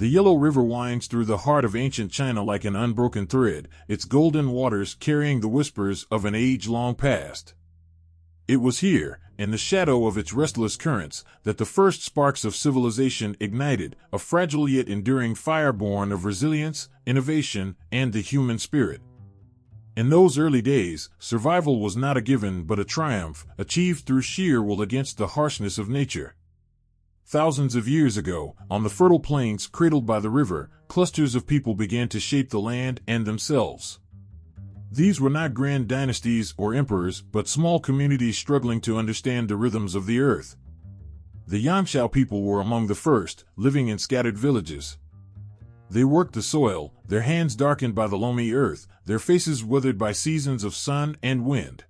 The Yellow River winds through the heart of ancient China like an unbroken thread, its golden waters carrying the whispers of an age long past. It was here, in the shadow of its restless currents, that the first sparks of civilization ignited, a fragile yet enduring fire born of resilience, innovation, and the human spirit. In those early days, survival was not a given but a triumph, achieved through sheer will against the harshness of nature. Thousands of years ago, on the fertile plains cradled by the river, clusters of people began to shape the land and themselves. These were not grand dynasties or emperors, but small communities struggling to understand the rhythms of the earth. The Yanxiao people were among the first, living in scattered villages. They worked the soil, their hands darkened by the loamy earth, their faces weathered by seasons of sun and wind.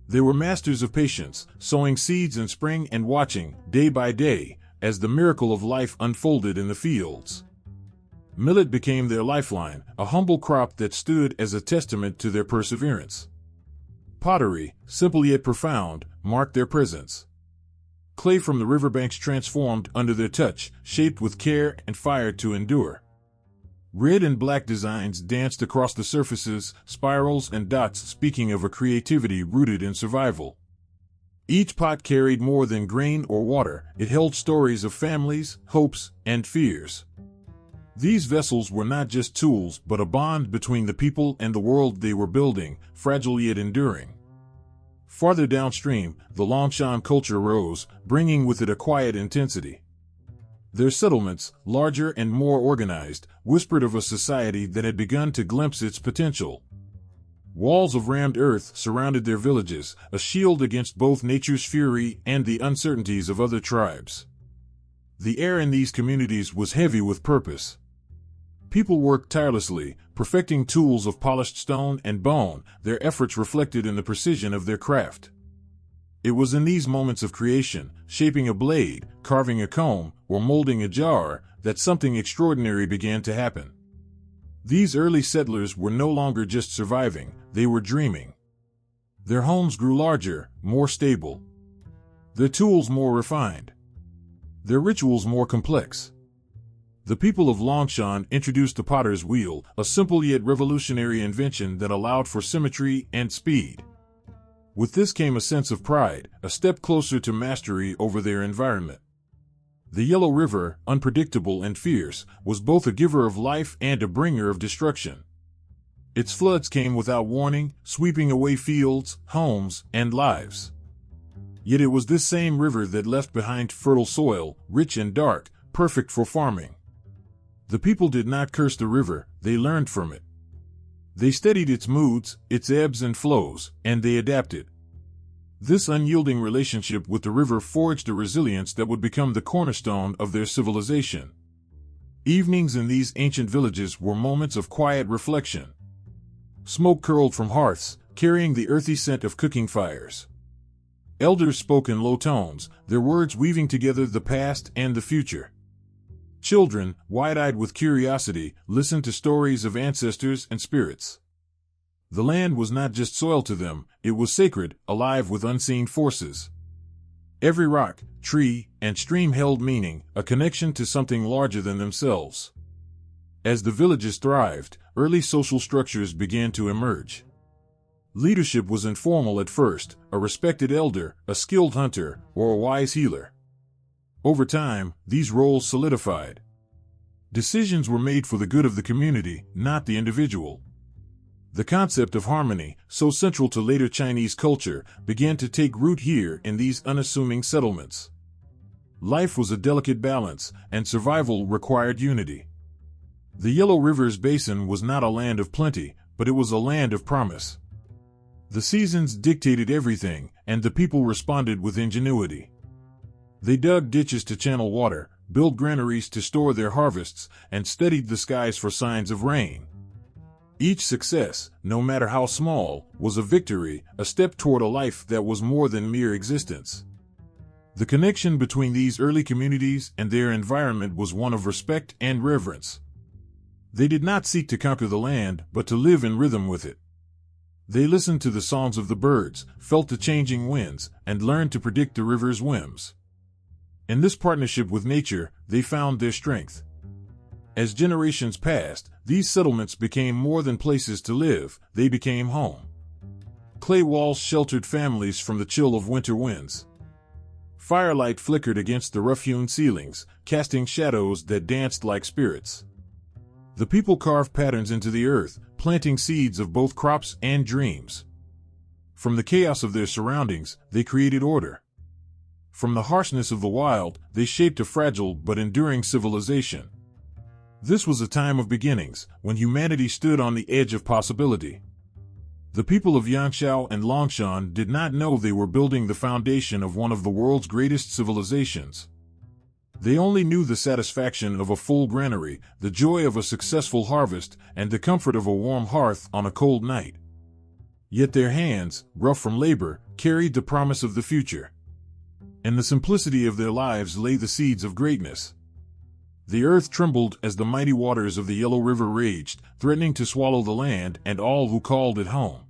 They were masters of patience, sowing seeds in spring and watching, day by day, as the miracle of life unfolded in the fields. Millet became their lifeline, a humble crop that stood as a testament to their perseverance. Pottery, simple yet profound, marked their presence. Clay from the riverbanks transformed under their touch, shaped with care and fire to endure. Red and black designs danced across the surfaces, spirals and dots speaking of a creativity rooted in survival. Each pot carried more than grain or water, it held stories of families, hopes, and fears. These vessels were not just tools but a bond between the people and the world they were building, fragile yet enduring. Farther downstream, the Longshan culture rose, bringing with it a quiet intensity. Their settlements, larger and more organized, whispered of a society that had begun to glimpse its potential. Walls of rammed earth surrounded their villages, a shield against both nature's fury and the uncertainties of other tribes. The air in these communities was heavy with purpose. People worked tirelessly, perfecting tools of polished stone and bone, their efforts reflected in the precision of their craft. It was in these moments of creation, shaping a blade, carving a comb, or molding a jar, that something extraordinary began to happen. These early settlers were no longer just surviving, they were dreaming. Their homes grew larger, more stable. Their tools more refined. Their rituals more complex. The people of Longshan introduced the potter's wheel, a simple yet revolutionary invention that allowed for symmetry and speed. With this came a sense of pride, a step closer to mastery over their environment. The Yellow River, unpredictable and fierce, was both a giver of life and a bringer of destruction. Its floods came without warning, sweeping away fields, homes, and lives. Yet it was this same river that left behind fertile soil, rich and dark, perfect for farming. The people did not curse the river, they learned from it. They studied its moods, its ebbs and flows, and they adapted. This unyielding relationship with the river forged a resilience that would become the cornerstone of their civilization. Evenings in these ancient villages were moments of quiet reflection. Smoke curled from hearths, carrying the earthy scent of cooking fires. Elders spoke in low tones, their words weaving together the past and the future. Children, wide-eyed with curiosity, listened to stories of ancestors and spirits. The land was not just soil to them, it was sacred, alive with unseen forces. Every rock, tree, and stream held meaning, a connection to something larger than themselves. As the villages thrived, early social structures began to emerge. Leadership was informal at first, a respected elder, a skilled hunter, or a wise healer. Over time, these roles solidified. Decisions were made for the good of the community, not the individual. The concept of harmony, so central to later Chinese culture, began to take root here in these unassuming settlements. Life was a delicate balance, and survival required unity. The Yellow River's basin was not a land of plenty, but it was a land of promise. The seasons dictated everything, and the people responded with ingenuity. They dug ditches to channel water, built granaries to store their harvests, and studied the skies for signs of rain. Each success, no matter how small, was a victory, a step toward a life that was more than mere existence. The connection between these early communities and their environment was one of respect and reverence. They did not seek to conquer the land, but to live in rhythm with it. They listened to the songs of the birds, felt the changing winds, and learned to predict the river's whims. In this partnership with nature, they found their strength. As generations passed, these settlements became more than places to live, they became home. Clay walls sheltered families from the chill of winter winds. Firelight flickered against the rough-hewn ceilings, casting shadows that danced like spirits. The people carved patterns into the earth, planting seeds of both crops and dreams. From the chaos of their surroundings, they created order. From the harshness of the wild, they shaped a fragile but enduring civilization. This was a time of beginnings, when humanity stood on the edge of possibility. The people of Yangshao and Longshan did not know they were building the foundation of one of the world's greatest civilizations. They only knew the satisfaction of a full granary, the joy of a successful harvest, and the comfort of a warm hearth on a cold night. Yet their hands, rough from labor, carried the promise of the future. In the simplicity of their lives lay the seeds of greatness. The earth trembled as the mighty waters of the Yellow River raged, threatening to swallow the land and all who called it home.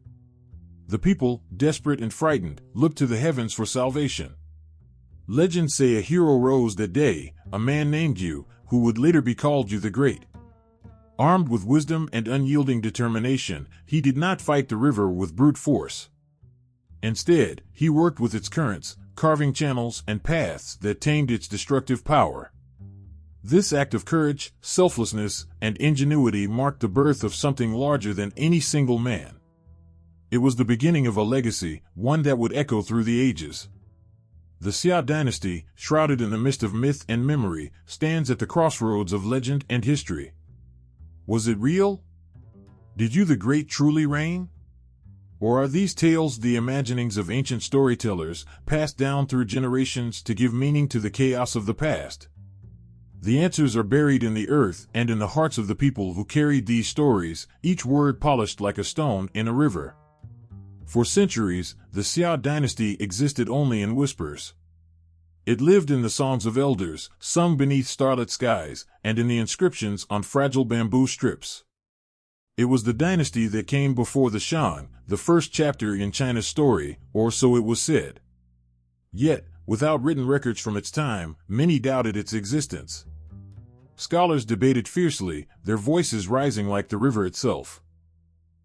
The people, desperate and frightened, looked to the heavens for salvation. Legends say a hero rose that day, a man named Yu, who would later be called Yu the Great. Armed with wisdom and unyielding determination, he did not fight the river with brute force. Instead, he worked with its currents, carving channels and paths that tamed its destructive power. This act of courage, selflessness, and ingenuity marked the birth of something larger than any single man. It was the beginning of a legacy, one that would echo through the ages. The Xia Dynasty, shrouded in the mist of myth and memory, stands at the crossroads of legend and history. Was it real? Did Yu the Great truly reign? Or are these tales the imaginings of ancient storytellers, passed down through generations to give meaning to the chaos of the past? The answers are buried in the earth and in the hearts of the people who carried these stories, each word polished like a stone in a river. For centuries, the Xia Dynasty existed only in whispers. It lived in the songs of elders, sung beneath starlit skies, and in the inscriptions on fragile bamboo strips. It was the dynasty that came before the Shang, the first chapter in China's story, or so it was said. Yet, without written records from its time, many doubted its existence. Scholars debated fiercely, their voices rising like the river itself.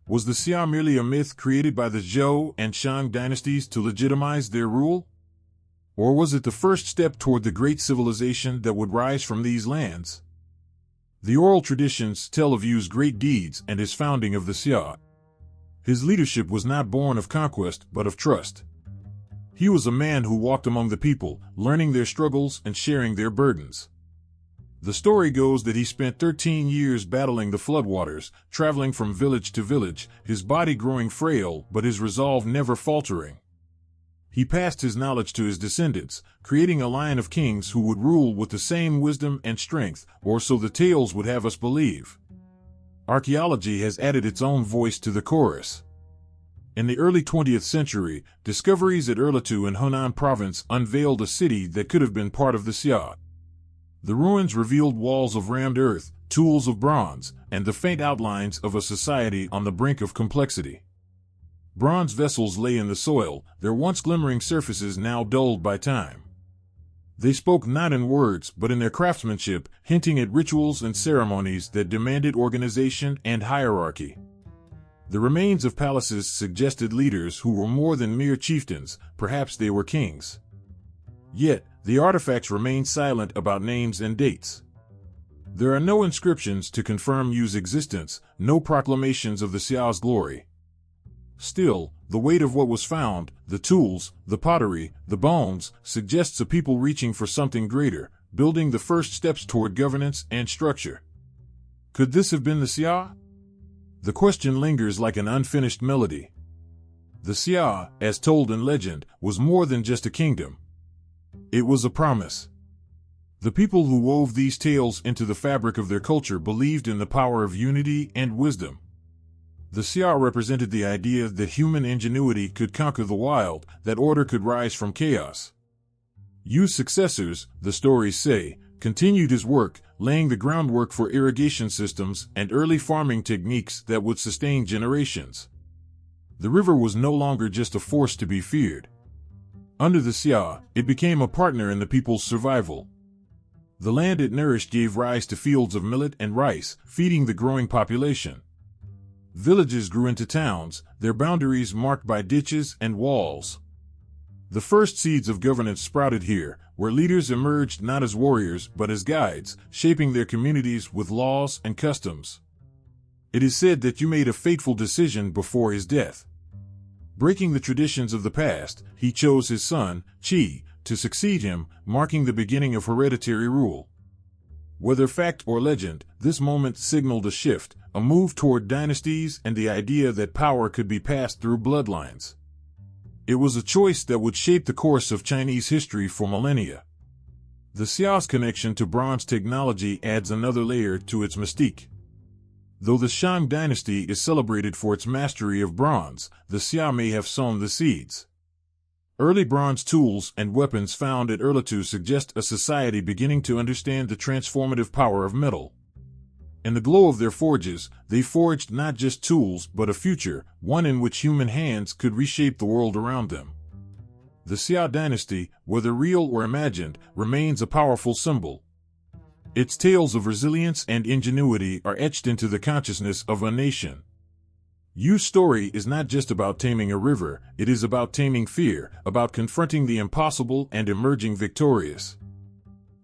Was the Xia merely a myth created by the Zhou and Shang dynasties to legitimize their rule? Or was it the first step toward the great civilization that would rise from these lands? The oral traditions tell of Yu's great deeds and his founding of the Xia. His leadership was not born of conquest but of trust. He was a man who walked among the people, learning their struggles and sharing their burdens. The story goes that he spent 13 years battling the floodwaters, traveling from village to village, his body growing frail but his resolve never faltering. He passed his knowledge to his descendants, creating a line of kings who would rule with the same wisdom and strength, or so the tales would have us believe. Archaeology has added its own voice to the chorus. In the early 20th century, discoveries at Erlitou in Hunan province unveiled a city that could have been part of the Xia. The ruins revealed walls of rammed earth, tools of bronze, and the faint outlines of a society on the brink of complexity. Bronze vessels lay in the soil, their once glimmering surfaces now dulled by time. They spoke not in words but in their craftsmanship, hinting at rituals and ceremonies that demanded organization and hierarchy. The remains of palaces suggested leaders who were more than mere chieftains, perhaps they were kings. Yet, the artifacts remain silent about names and dates. There are no inscriptions to confirm Yu's existence, no proclamations of the Xia's glory. Still, the weight of what was found, the tools, the pottery, the bones, suggests a people reaching for something greater, building the first steps toward governance and structure. Could this have been the Xia? The question lingers like an unfinished melody. The Xia, as told in legend, was more than just a kingdom. It was a promise. The people who wove these tales into the fabric of their culture believed in the power of unity and wisdom. The Xia represented the idea that human ingenuity could conquer the wild, that order could rise from chaos. Yu's successors, the stories say, continued his work, laying the groundwork for irrigation systems and early farming techniques that would sustain generations. The river was no longer just a force to be feared. Under the Xia, it became a partner in the people's survival. The land it nourished gave rise to fields of millet and rice, feeding the growing population. Villages grew into towns, their boundaries marked by ditches and walls. The first seeds of governance sprouted here, where leaders emerged not as warriors but as guides, shaping their communities with laws and customs. It is said that Yu made a fateful decision before his death. Breaking the traditions of the past, he chose his son, Qi, to succeed him, marking the beginning of hereditary rule. Whether fact or legend, this moment signaled a shift, a move toward dynasties and the idea that power could be passed through bloodlines. It was a choice that would shape the course of Chinese history for millennia. The Xia's connection to bronze technology adds another layer to its mystique. Though the Shang Dynasty is celebrated for its mastery of bronze, the Xia may have sown the seeds. Early bronze tools and weapons found at Erlitou suggest a society beginning to understand the transformative power of metal. In the glow of their forges, they forged not just tools but a future, one in which human hands could reshape the world around them. The Xia Dynasty, whether real or imagined, remains a powerful symbol. Its tales of resilience and ingenuity are etched into the consciousness of a nation. Yu's story is not just about taming a river, it is about taming fear, about confronting the impossible and emerging victorious.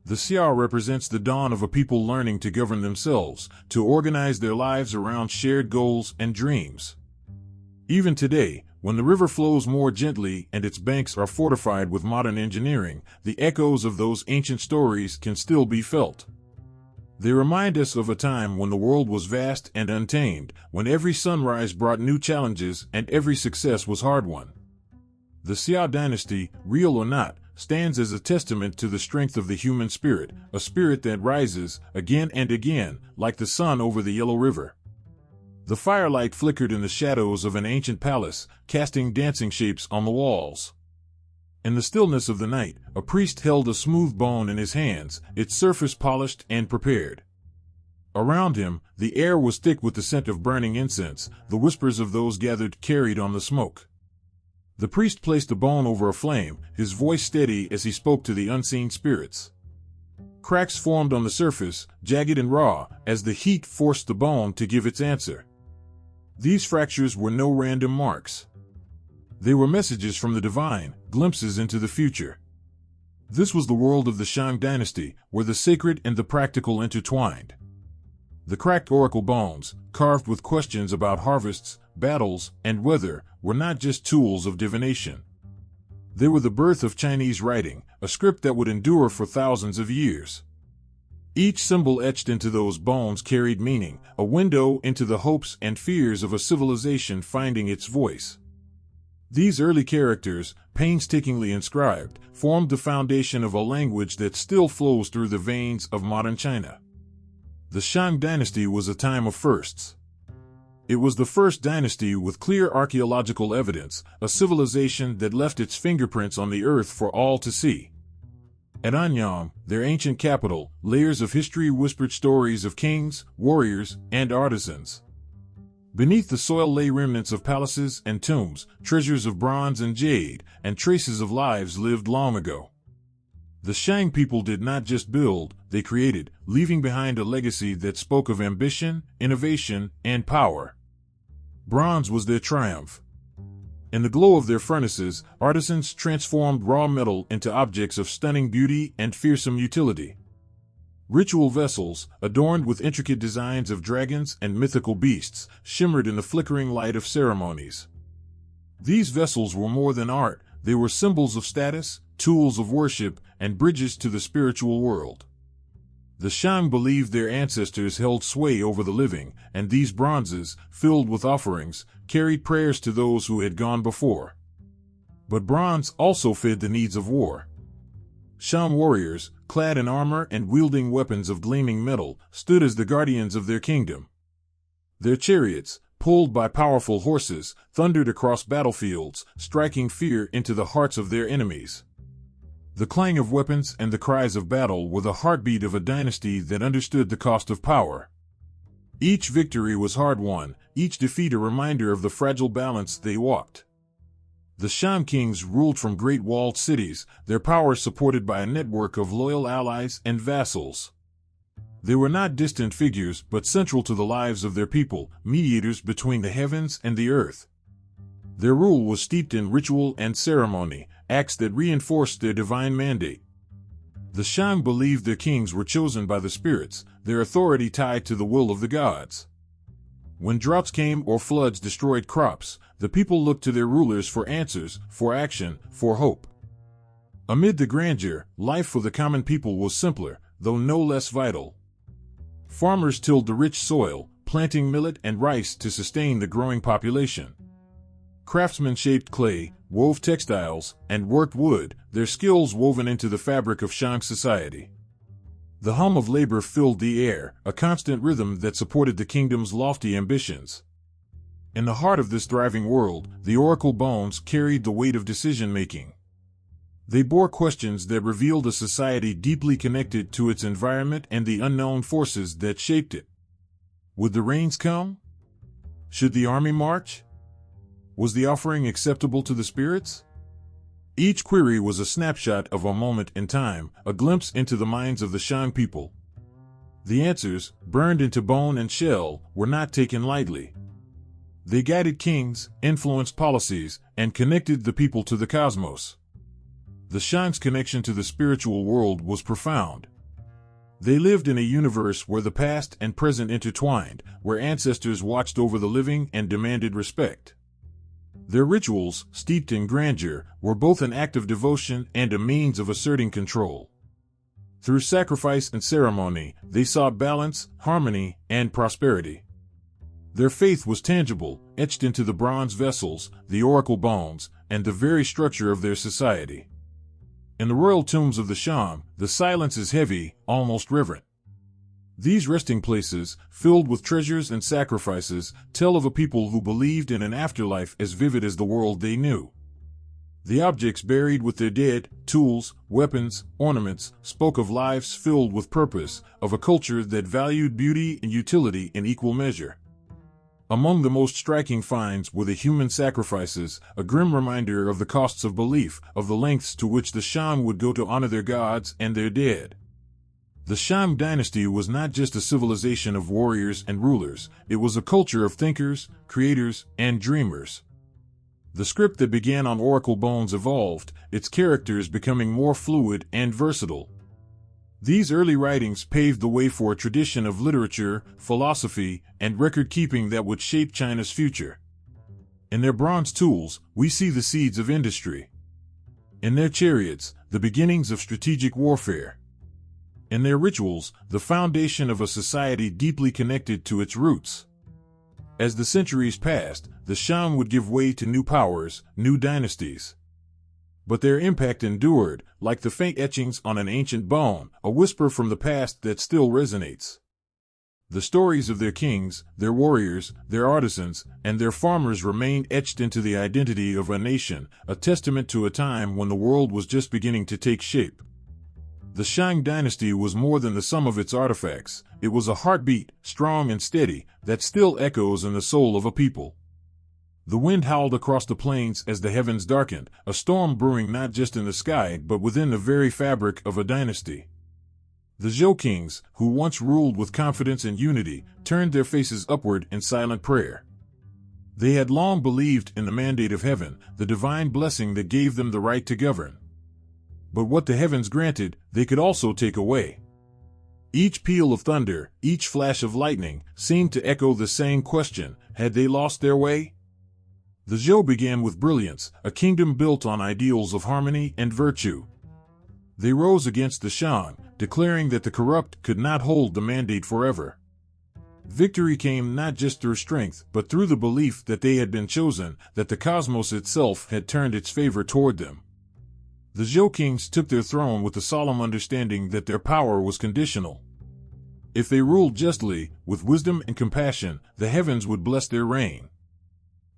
The Xia represents the dawn of a people learning to govern themselves, to organize their lives around shared goals and dreams. Even today, when the river flows more gently and its banks are fortified with modern engineering, the echoes of those ancient stories can still be felt. They remind us of a time when the world was vast and untamed, when every sunrise brought new challenges and every success was hard-won. The Xia Dynasty, real or not, stands as a testament to the strength of the human spirit, a spirit that rises, again and again, like the sun over the Yellow River. The firelight flickered in the shadows of an ancient palace, casting dancing shapes on the walls. In the stillness of the night, a priest held a smooth bone in his hands, its surface polished and prepared. Around him, the air was thick with the scent of burning incense, the whispers of those gathered carried on the smoke. The priest placed the bone over a flame, his voice steady as he spoke to the unseen spirits. Cracks formed on the surface, jagged and raw, as the heat forced the bone to give its answer. These fractures were no random marks. They were messages from the divine, glimpses into the future. This was the world of the Shang Dynasty, where the sacred and the practical intertwined. The cracked oracle bones, carved with questions about harvests, battles, and weather, were not just tools of divination. They were the birth of Chinese writing, a script that would endure for thousands of years. Each symbol etched into those bones carried meaning, a window into the hopes and fears of a civilization finding its voice. These early characters, painstakingly inscribed, formed the foundation of a language that still flows through the veins of modern China. The Shang Dynasty was a time of firsts. It was the first dynasty with clear archaeological evidence, a civilization that left its fingerprints on the earth for all to see. At Anyang, their ancient capital, layers of history whispered stories of kings, warriors, and artisans. Beneath the soil lay remnants of palaces and tombs, treasures of bronze and jade, and traces of lives lived long ago. The Shang people did not just build, they created, leaving behind a legacy that spoke of ambition, innovation, and power. Bronze was their triumph. In the glow of their furnaces, artisans transformed raw metal into objects of stunning beauty and fearsome utility. Ritual vessels, adorned with intricate designs of dragons and mythical beasts, shimmered in the flickering light of ceremonies. These vessels were more than art, they were symbols of status, tools of worship, and bridges to the spiritual world. The Shang believed their ancestors held sway over the living, and these bronzes, filled with offerings, carried prayers to those who had gone before. But bronze also fed the needs of war. Shang warriors, clad in armor and wielding weapons of gleaming metal, stood as the guardians of their kingdom. Their chariots, pulled by powerful horses, thundered across battlefields, striking fear into the hearts of their enemies. The clang of weapons and the cries of battle were the heartbeat of a dynasty that understood the cost of power. Each victory was hard-won, each defeat a reminder of the fragile balance they walked. The Shang kings ruled from great walled cities, their power supported by a network of loyal allies and vassals. They were not distant figures but central to the lives of their people, mediators between the heavens and the earth. Their rule was steeped in ritual and ceremony, acts that reinforced their divine mandate. The Shang believed their kings were chosen by the spirits, their authority tied to the will of the gods. When droughts came or floods destroyed crops, the people looked to their rulers for answers, for action, for hope. Amid the grandeur, life for the common people was simpler, though no less vital. Farmers tilled the rich soil, planting millet and rice to sustain the growing population. Craftsmen shaped clay, wove textiles, and worked wood, their skills woven into the fabric of Shang society. The hum of labor filled the air, a constant rhythm that supported the kingdom's lofty ambitions. In the heart of this thriving world, the oracle bones carried the weight of decision-making. They bore questions that revealed a society deeply connected to its environment and the unknown forces that shaped it. Would the rains come? Should the army march? Was the offering acceptable to the spirits? Each query was a snapshot of a moment in time, a glimpse into the minds of the Shang people. The answers, burned into bone and shell, were not taken lightly. They guided kings, influenced policies, and connected the people to the cosmos. The Shang's connection to the spiritual world was profound. They lived in a universe where the past and present intertwined, where ancestors watched over the living and demanded respect. Their rituals, steeped in grandeur, were both an act of devotion and a means of asserting control. Through sacrifice and ceremony, they sought balance, harmony, and prosperity. Their faith was tangible, etched into the bronze vessels, the oracle bones, and the very structure of their society. In the royal tombs of the Shang, the silence is heavy, almost reverent. These resting places, filled with treasures and sacrifices, tell of a people who believed in an afterlife as vivid as the world they knew. The objects buried with their dead, tools, weapons, ornaments, spoke of lives filled with purpose, of a culture that valued beauty and utility in equal measure. Among the most striking finds were the human sacrifices, a grim reminder of the costs of belief, of the lengths to which the Shang would go to honor their gods and their dead. The Shang Dynasty was not just a civilization of warriors and rulers, it was a culture of thinkers, creators, and dreamers. The script that began on oracle bones evolved, its characters becoming more fluid and versatile. These early writings paved the way for a tradition of literature, philosophy, and record-keeping that would shape China's future. In their bronze tools, we see the seeds of industry. In their chariots, the beginnings of strategic warfare. In their rituals, the foundation of a society deeply connected to its roots. As the centuries passed, the Shang would give way to new powers, new dynasties. But their impact endured, like the faint etchings on an ancient bone, a whisper from the past that still resonates. The stories of their kings, their warriors, their artisans, and their farmers remain etched into the identity of a nation, a testament to a time when the world was just beginning to take shape. The Shang Dynasty was more than the sum of its artifacts. It was a heartbeat, strong and steady, that still echoes in the soul of a people. The wind howled across the plains as the heavens darkened, a storm brewing not just in the sky but within the very fabric of a dynasty. The Zhou kings, who once ruled with confidence and unity, turned their faces upward in silent prayer. They had long believed in the mandate of heaven, the divine blessing that gave them the right to govern. But what the heavens granted, they could also take away. Each peal of thunder, each flash of lightning, seemed to echo the same question: had they lost their way? The Zhou began with brilliance, a kingdom built on ideals of harmony and virtue. They rose against the Shang, declaring that the corrupt could not hold the mandate forever. Victory came not just through strength, but through the belief that they had been chosen, that the cosmos itself had turned its favor toward them. The Zhou kings took their throne with the solemn understanding that their power was conditional. If they ruled justly, with wisdom and compassion, the heavens would bless their reign.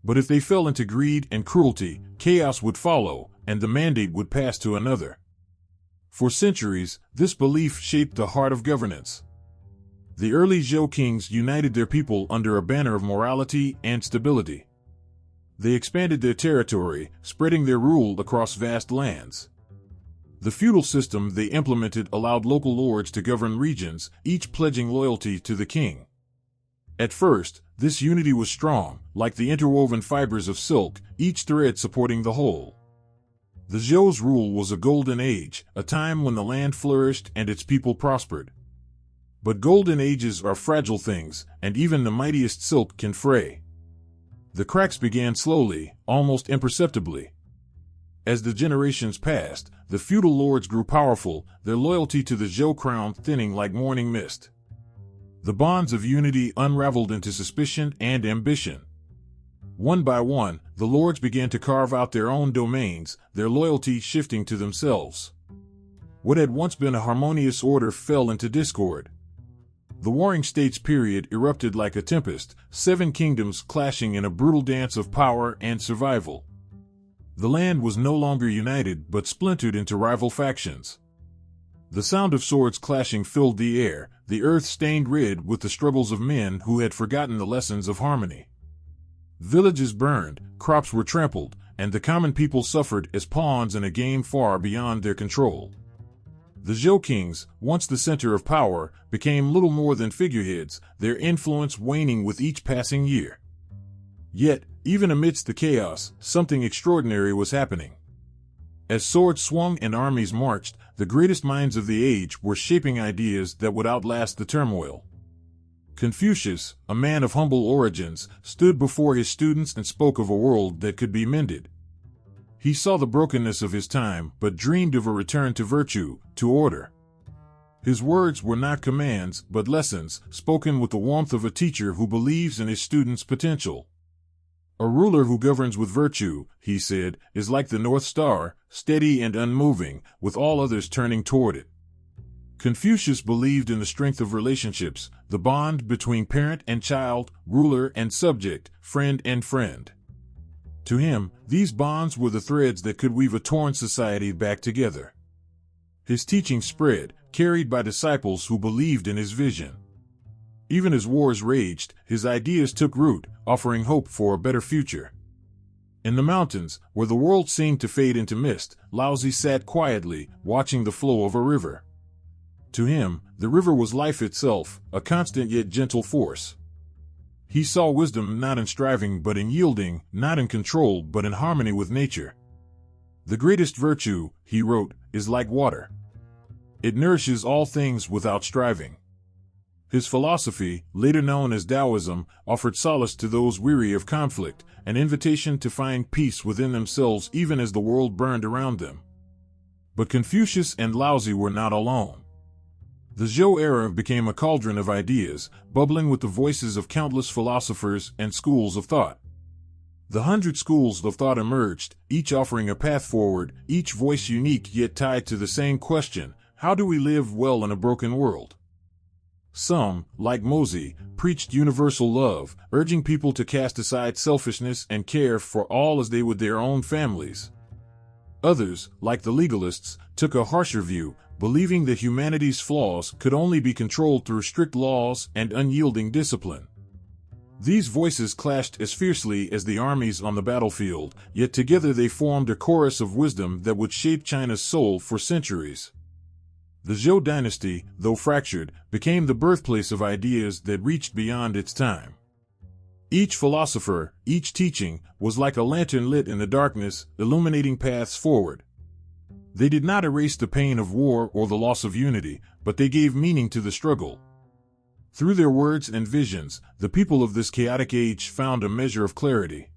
But if they fell into greed and cruelty, chaos would follow, and the mandate would pass to another. For centuries, this belief shaped the heart of governance. The early Zhou kings united their people under a banner of morality and stability. They expanded their territory, spreading their rule across vast lands. The feudal system they implemented allowed local lords to govern regions, each pledging loyalty to the king. At first, this unity was strong, like the interwoven fibers of silk, each thread supporting the whole. The Zhou's rule was a golden age, a time when the land flourished and its people prospered. But golden ages are fragile things, and even the mightiest silk can fray. The cracks began slowly, almost imperceptibly. As the generations passed, the feudal lords grew powerful, their loyalty to the Zhou crown thinning like morning mist. The bonds of unity unraveled into suspicion and ambition. One by one, the lords began to carve out their own domains, their loyalty shifting to themselves. What had once been a harmonious order fell into discord. The Warring States period erupted like a tempest, 7 kingdoms clashing in a brutal dance of power and survival. The land was no longer united but splintered into rival factions. The sound of swords clashing filled the air, the earth stained red with the struggles of men who had forgotten the lessons of harmony. Villages burned, crops were trampled, and the common people suffered as pawns in a game far beyond their control. The Zhou kings, once the center of power, became little more than figureheads, their influence waning with each passing year. Yet, even amidst the chaos, something extraordinary was happening. As swords swung and armies marched, the greatest minds of the age were shaping ideas that would outlast the turmoil. Confucius, a man of humble origins, stood before his students and spoke of a world that could be mended. He saw the brokenness of his time, but dreamed of a return to virtue, to order. His words were not commands, but lessons, spoken with the warmth of a teacher who believes in his students' potential. A ruler who governs with virtue, he said, is like the North Star, steady and unmoving, with all others turning toward it. Confucius believed in the strength of relationships, the bond between parent and child, ruler and subject, friend and friend. To him, these bonds were the threads that could weave a torn society back together. His teaching spread, carried by disciples who believed in his vision. Even as wars raged, his ideas took root, offering hope for a better future. In the mountains, where the world seemed to fade into mist, Laozi sat quietly, watching the flow of a river. To him, the river was life itself, a constant yet gentle force. He saw wisdom not in striving but in yielding, not in control but in harmony with nature. The greatest virtue, he wrote, is like water. It nourishes all things without striving. His philosophy, later known as Daoism, offered solace to those weary of conflict, an invitation to find peace within themselves even as the world burned around them. But Confucius and Laozi were not alone. The Zhou era became a cauldron of ideas, bubbling with the voices of countless philosophers and schools of thought. The 100 schools of thought emerged, each offering a path forward, each voice unique yet tied to the same question: how do we live well in a broken world? Some, like Mozi, preached universal love, urging people to cast aside selfishness and care for all as they would their own families. Others, like the legalists, took a harsher view, believing that humanity's flaws could only be controlled through strict laws and unyielding discipline. These voices clashed as fiercely as the armies on the battlefield, yet together they formed a chorus of wisdom that would shape China's soul for centuries. The Zhou Dynasty, though fractured, became the birthplace of ideas that reached beyond its time. Each philosopher, each teaching, was like a lantern lit in the darkness, illuminating paths forward. They did not erase the pain of war or the loss of unity, but they gave meaning to the struggle. Through their words and visions, the people of this chaotic age found a measure of clarity.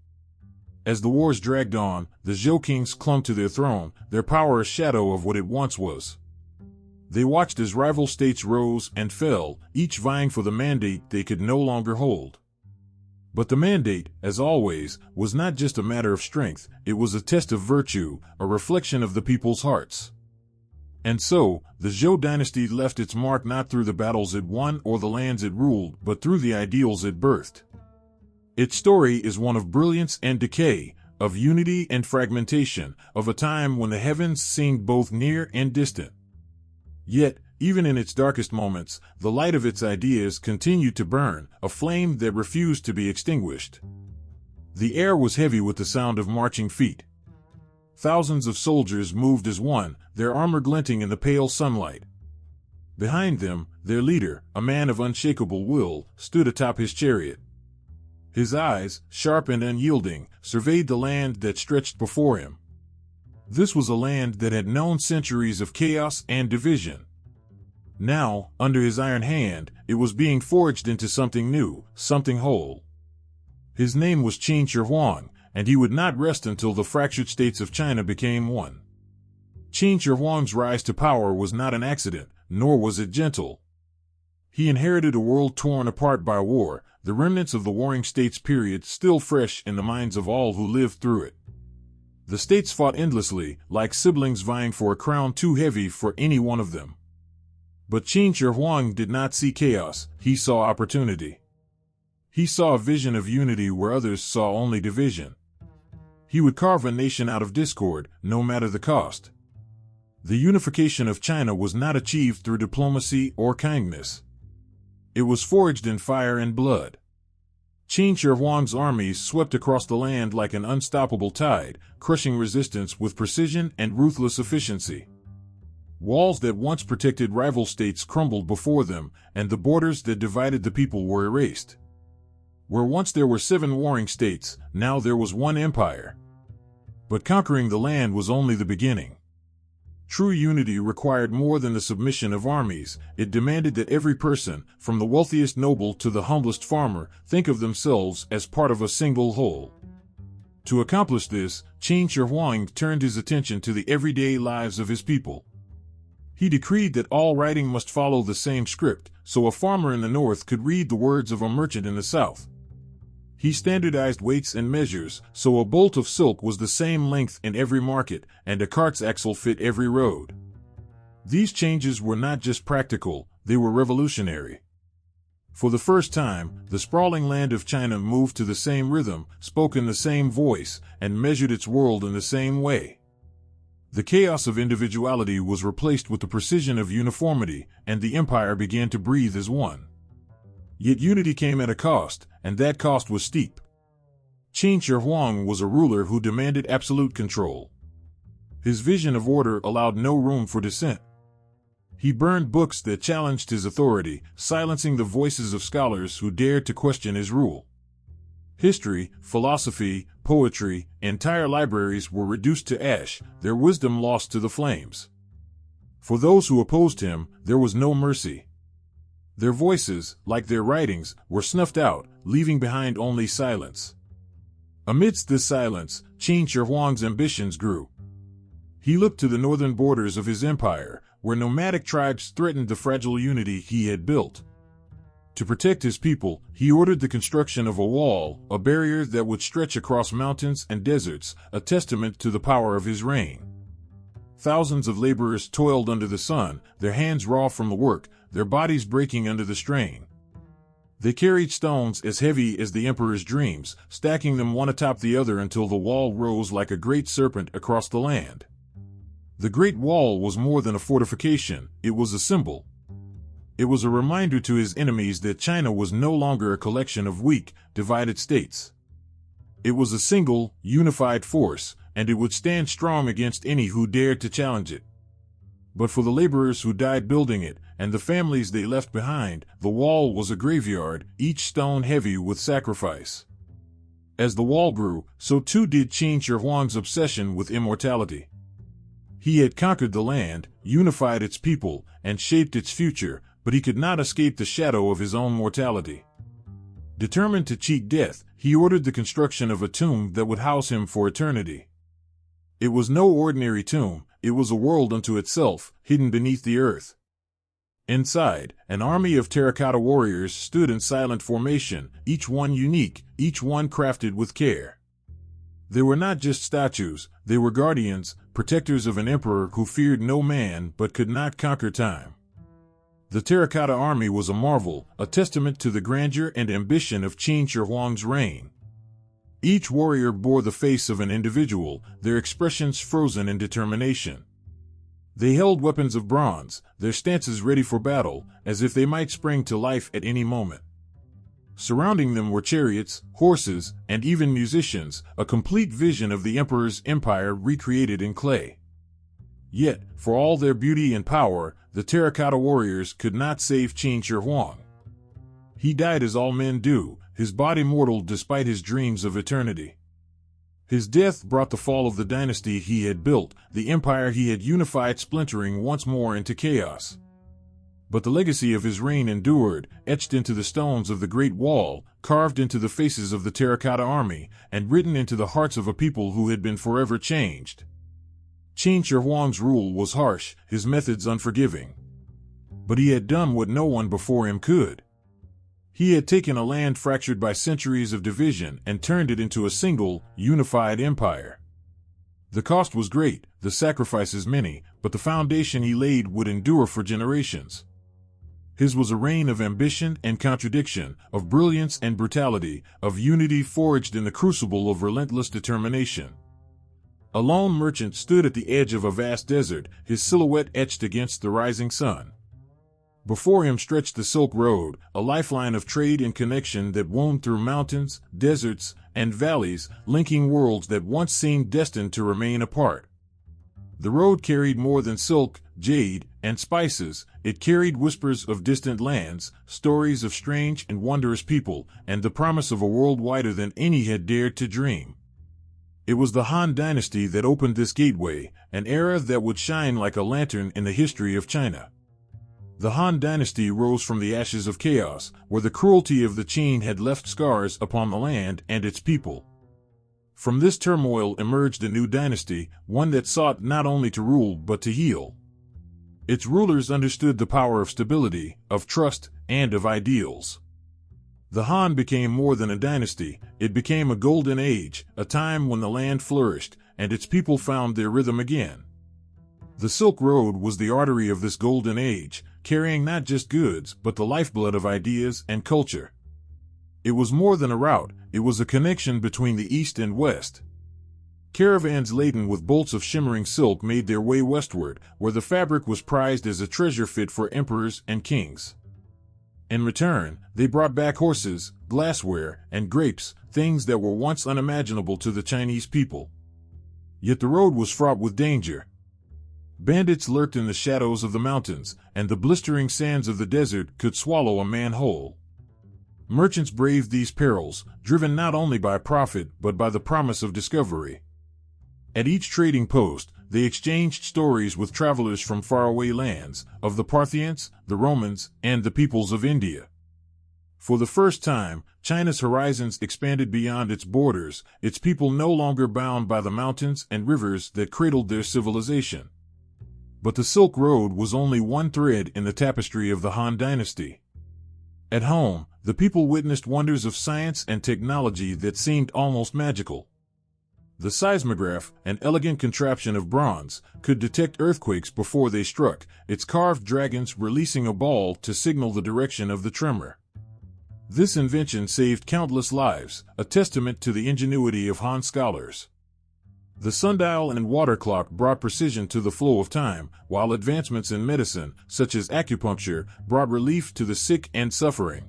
As the wars dragged on, the Zhou kings clung to their throne, their power a shadow of what it once was. They watched as rival states rose and fell, each vying for the mandate they could no longer hold. But the mandate, as always, was not just a matter of strength, it was a test of virtue, a reflection of the people's hearts. And so, the Zhou dynasty left its mark not through the battles it won or the lands it ruled, but through the ideals it birthed. Its story is one of brilliance and decay, of unity and fragmentation, of a time when the heavens seemed both near and distant. Yet, even in its darkest moments, the light of its ideas continued to burn, a flame that refused to be extinguished. The air was heavy with the sound of marching feet. Thousands of soldiers moved as one, their armor glinting in the pale sunlight. Behind them, their leader, a man of unshakable will, stood atop his chariot. His eyes, sharp and unyielding, surveyed the land that stretched before him. This was a land that had known centuries of chaos and division. Now, under his iron hand, it was being forged into something new, something whole. His name was Qin Huang, and he would not rest until the fractured states of China became one. Qin Huang's rise to power was not an accident, nor was it gentle. He inherited a world torn apart by war, the remnants of the warring states period still fresh in the minds of all who lived through it. The states fought endlessly, like siblings vying for a crown too heavy for any one of them. But Qin Huang did not see chaos, he saw opportunity. He saw a vision of unity where others saw only division. He would carve a nation out of discord, no matter the cost. The unification of China was not achieved through diplomacy or kindness. It was forged in fire and blood. Qin Huang's armies swept across the land like an unstoppable tide, crushing resistance with precision and ruthless efficiency. Walls that once protected rival states crumbled before them, and the borders that divided the people were erased. Where once there were 7 warring states, now there was one empire. But conquering the land was only the beginning. True unity required more than the submission of armies. It demanded that every person, from the wealthiest noble to the humblest farmer, think of themselves as part of a single whole. To accomplish this, Qin Huang turned his attention to the everyday lives of his people. He decreed that all writing must follow the same script, so a farmer in the north could read the words of a merchant in the south. He standardized weights and measures, so a bolt of silk was the same length in every market, and a cart's axle fit every road. These changes were not just practical, they were revolutionary. For the first time, the sprawling land of China moved to the same rhythm, spoke in the same voice, and measured its world in the same way. The chaos of individuality was replaced with the precision of uniformity, and the empire began to breathe as one. Yet unity came at a cost, and that cost was steep. Qin Huang was a ruler who demanded absolute control. His vision of order allowed no room for dissent. He burned books that challenged his authority, silencing the voices of scholars who dared to question his rule. History, philosophy, poetry, entire libraries were reduced to ash, their wisdom lost to the flames. For those who opposed him, there was no mercy. Their voices, like their writings, were snuffed out, leaving behind only silence. Amidst this silence, Qin Huang's ambitions grew. He looked to the northern borders of his empire, where nomadic tribes threatened the fragile unity he had built. To protect his people, he ordered the construction of a wall, a barrier that would stretch across mountains and deserts, a testament to the power of his reign. Thousands of laborers toiled under the sun, their hands raw from the work, their bodies breaking under the strain. They carried stones as heavy as the emperor's dreams, stacking them one atop the other until the wall rose like a great serpent across the land. The Great Wall was more than a fortification, it was a symbol. It was a reminder to his enemies that China was no longer a collection of weak, divided states. It was a single, unified force, and it would stand strong against any who dared to challenge it. But for the laborers who died building it, and the families they left behind, the wall was a graveyard, each stone heavy with sacrifice. As the wall grew, so too did Qin Huang's obsession with immortality. He had conquered the land, unified its people, and shaped its future, but he could not escape the shadow of his own mortality. Determined to cheat death, he ordered the construction of a tomb that would house him for eternity. It was no ordinary tomb, it was a world unto itself, hidden beneath the earth. Inside, an army of terracotta warriors stood in silent formation, each one unique, each one crafted with care. They were not just statues, they were guardians, protectors of an emperor who feared no man but could not conquer time. The terracotta army was a marvel, a testament to the grandeur and ambition of Qin Huang's reign. Each warrior bore the face of an individual, their expressions frozen in determination. They held weapons of bronze, their stances ready for battle, as if they might spring to life at any moment. Surrounding them were chariots, horses, and even musicians, a complete vision of the emperor's empire recreated in clay. Yet, for all their beauty and power, the terracotta warriors could not save Qin Shi Huang. He died as all men do, his body mortal despite his dreams of eternity. His death brought the fall of the dynasty he had built, the empire he had unified splintering once more into chaos. But the legacy of his reign endured, etched into the stones of the Great Wall, carved into the faces of the terracotta army, and written into the hearts of a people who had been forever changed. Qin Shi Huang's rule was harsh, his methods unforgiving. But he had done what no one before him could. He had taken a land fractured by centuries of division and turned it into a single, unified empire. The cost was great, the sacrifices many, but the foundation he laid would endure for generations. His was a reign of ambition and contradiction, of brilliance and brutality, of unity forged in the crucible of relentless determination. A lone merchant stood at the edge of a vast desert, his silhouette etched against the rising sun. Before him stretched the Silk Road, a lifeline of trade and connection that wound through mountains, deserts, and valleys, linking worlds that once seemed destined to remain apart. The road carried more than silk, jade, and spices. It carried whispers of distant lands, stories of strange and wondrous people, and the promise of a world wider than any had dared to dream. It was the Han Dynasty that opened this gateway, an era that would shine like a lantern in the history of China. The Han Dynasty rose from the ashes of chaos, where the cruelty of the Qin had left scars upon the land and its people. From this turmoil emerged a new dynasty, one that sought not only to rule but to heal. Its rulers understood the power of stability, of trust, and of ideals. The Han became more than a dynasty, it became a golden age, a time when the land flourished, and its people found their rhythm again. The Silk Road was the artery of this golden age, carrying not just goods but the lifeblood of ideas and culture. It was more than a route, it was a connection between the East and West. Caravans laden with bolts of shimmering silk made their way westward, where the fabric was prized as a treasure fit for emperors and kings. In return, they brought back horses, glassware, and grapes, things that were once unimaginable to the Chinese people. Yet the road was fraught with danger. Bandits lurked in the shadows of the mountains, and the blistering sands of the desert could swallow a man whole. Merchants braved these perils, driven not only by profit but by the promise of discovery. At each trading post, they exchanged stories with travelers from faraway lands, of the Parthians, the Romans, and the peoples of India. For the first time, China's horizons expanded beyond its borders, its people no longer bound by the mountains and rivers that cradled their civilization. But the Silk Road was only one thread in the tapestry of the Han Dynasty. At home, the people witnessed wonders of science and technology that seemed almost magical. The seismograph, an elegant contraption of bronze, could detect earthquakes before they struck, its carved dragons releasing a ball to signal the direction of the tremor. This invention saved countless lives, a testament to the ingenuity of Han scholars. The sundial and water clock brought precision to the flow of time, while advancements in medicine, such as acupuncture, brought relief to the sick and suffering.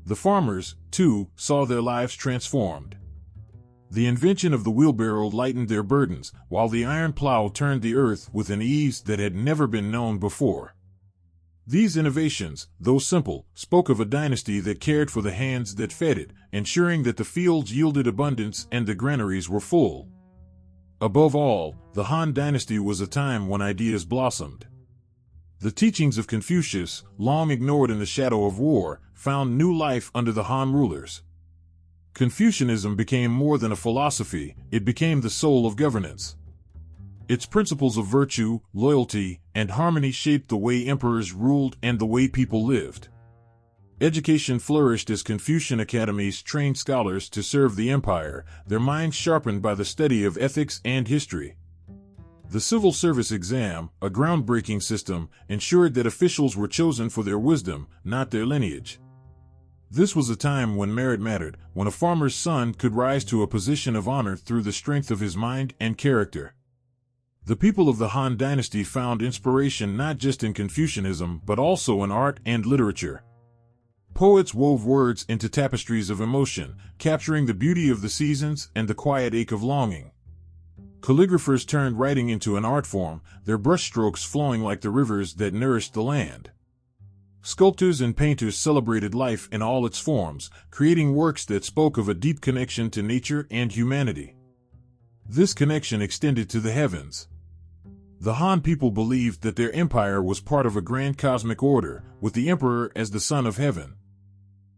The farmers, too, saw their lives transformed. The invention of the wheelbarrow lightened their burdens, while the iron plow turned the earth with an ease that had never been known before. These innovations, though simple, spoke of a dynasty that cared for the hands that fed it, ensuring that the fields yielded abundance and the granaries were full. Above all, the Han Dynasty was a time when ideas blossomed. The teachings of Confucius, long ignored in the shadow of war, found new life under the Han rulers. Confucianism became more than a philosophy, it became the soul of governance. Its principles of virtue, loyalty, and harmony shaped the way emperors ruled and the way people lived. Education flourished as Confucian academies trained scholars to serve the empire, their minds sharpened by the study of ethics and history. The civil service exam, a groundbreaking system, ensured that officials were chosen for their wisdom, not their lineage. This was a time when merit mattered, when a farmer's son could rise to a position of honor through the strength of his mind and character. The people of the Han Dynasty found inspiration not just in Confucianism but also in art and literature. Poets wove words into tapestries of emotion, capturing the beauty of the seasons and the quiet ache of longing. Calligraphers turned writing into an art form, their brushstrokes flowing like the rivers that nourished the land. Sculptors and painters celebrated life in all its forms, creating works that spoke of a deep connection to nature and humanity. This connection extended to the heavens. The Han people believed that their empire was part of a grand cosmic order, with the emperor as the son of heaven.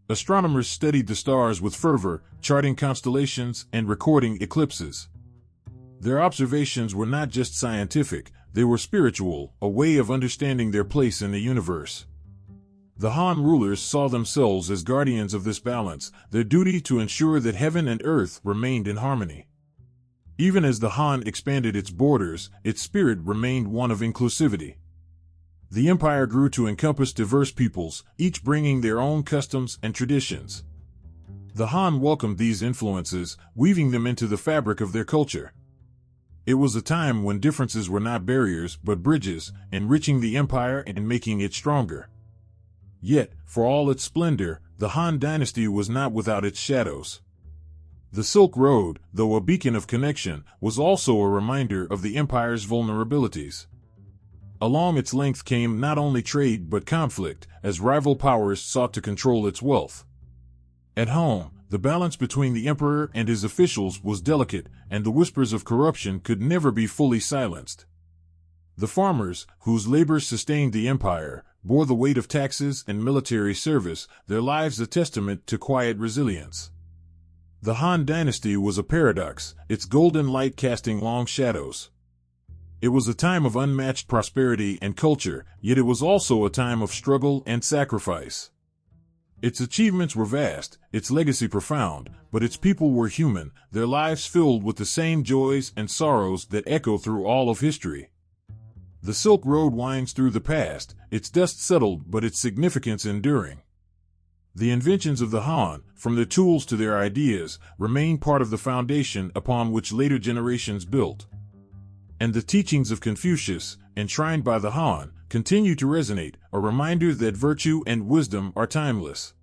Astronomers studied the stars with fervor, charting constellations and recording eclipses. Their observations were not just scientific, they were spiritual, a way of understanding their place in the universe. The Han rulers saw themselves as guardians of this balance, their duty to ensure that heaven and earth remained in harmony. Even as the Han expanded its borders, its spirit remained one of inclusivity. The empire grew to encompass diverse peoples, each bringing their own customs and traditions. The Han welcomed these influences, weaving them into the fabric of their culture. It was a time when differences were not barriers but bridges, enriching the empire and making it stronger. Yet, for all its splendor, the Han Dynasty was not without its shadows. The Silk Road, though a beacon of connection, was also a reminder of the empire's vulnerabilities. Along its length came not only trade but conflict, as rival powers sought to control its wealth. At home, the balance between the emperor and his officials was delicate, and the whispers of corruption could never be fully silenced. The farmers, whose labor sustained the empire, bore the weight of taxes and military service, their lives a testament to quiet resilience. The Han Dynasty was a paradox, its golden light casting long shadows. It was a time of unmatched prosperity and culture, yet it was also a time of struggle and sacrifice. Its achievements were vast, its legacy profound, but its people were human, their lives filled with the same joys and sorrows that echo through all of history. The Silk Road winds through the past, its dust settled but its significance enduring. The inventions of the Han, from their tools to their ideas, remain part of the foundation upon which later generations built. And the teachings of Confucius, enshrined by the Han, continue to resonate, a reminder that virtue and wisdom are timeless.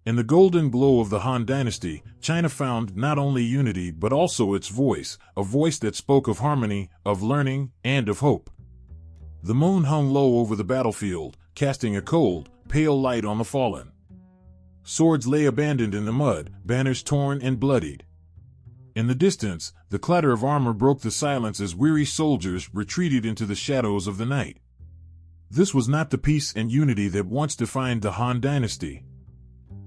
In the golden glow of the Han Dynasty, China found not only unity but also its voice, a voice that spoke of harmony, of learning, and of hope. The moon hung low over the battlefield, casting a cold, pale light on the fallen. Swords lay abandoned in the mud, banners torn and bloodied. In the distance, the clatter of armor broke the silence as weary soldiers retreated into the shadows of the night. This was not the peace and unity that once defined the Han Dynasty.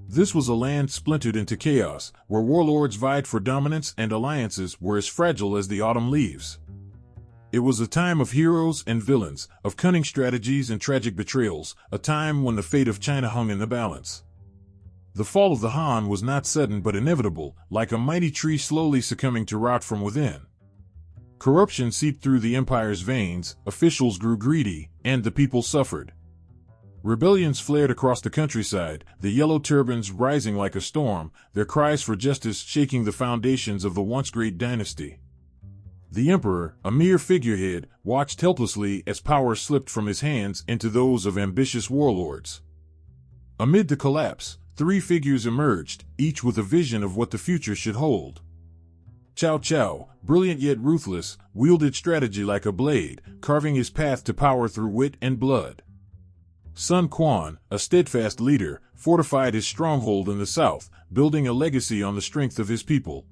This was a land splintered into chaos, where warlords vied for dominance and alliances were as fragile as the autumn leaves. It was a time of heroes and villains, of cunning strategies and tragic betrayals, a time when the fate of China hung in the balance. The fall of the Han was not sudden but inevitable, like a mighty tree slowly succumbing to rot from within. Corruption seeped through the empire's veins, officials grew greedy, and the people suffered. Rebellions flared across the countryside, the yellow turbans rising like a storm, their cries for justice shaking the foundations of the once great dynasty. The emperor, a mere figurehead, watched helplessly as power slipped from his hands into those of ambitious warlords. Amid the collapse, three figures emerged, each with a vision of what the future should hold. Cao Cao, brilliant yet ruthless, wielded strategy like a blade, carving his path to power through wit and blood. Sun Quan, a steadfast leader, fortified his stronghold in the south, building a legacy on the strength of his people.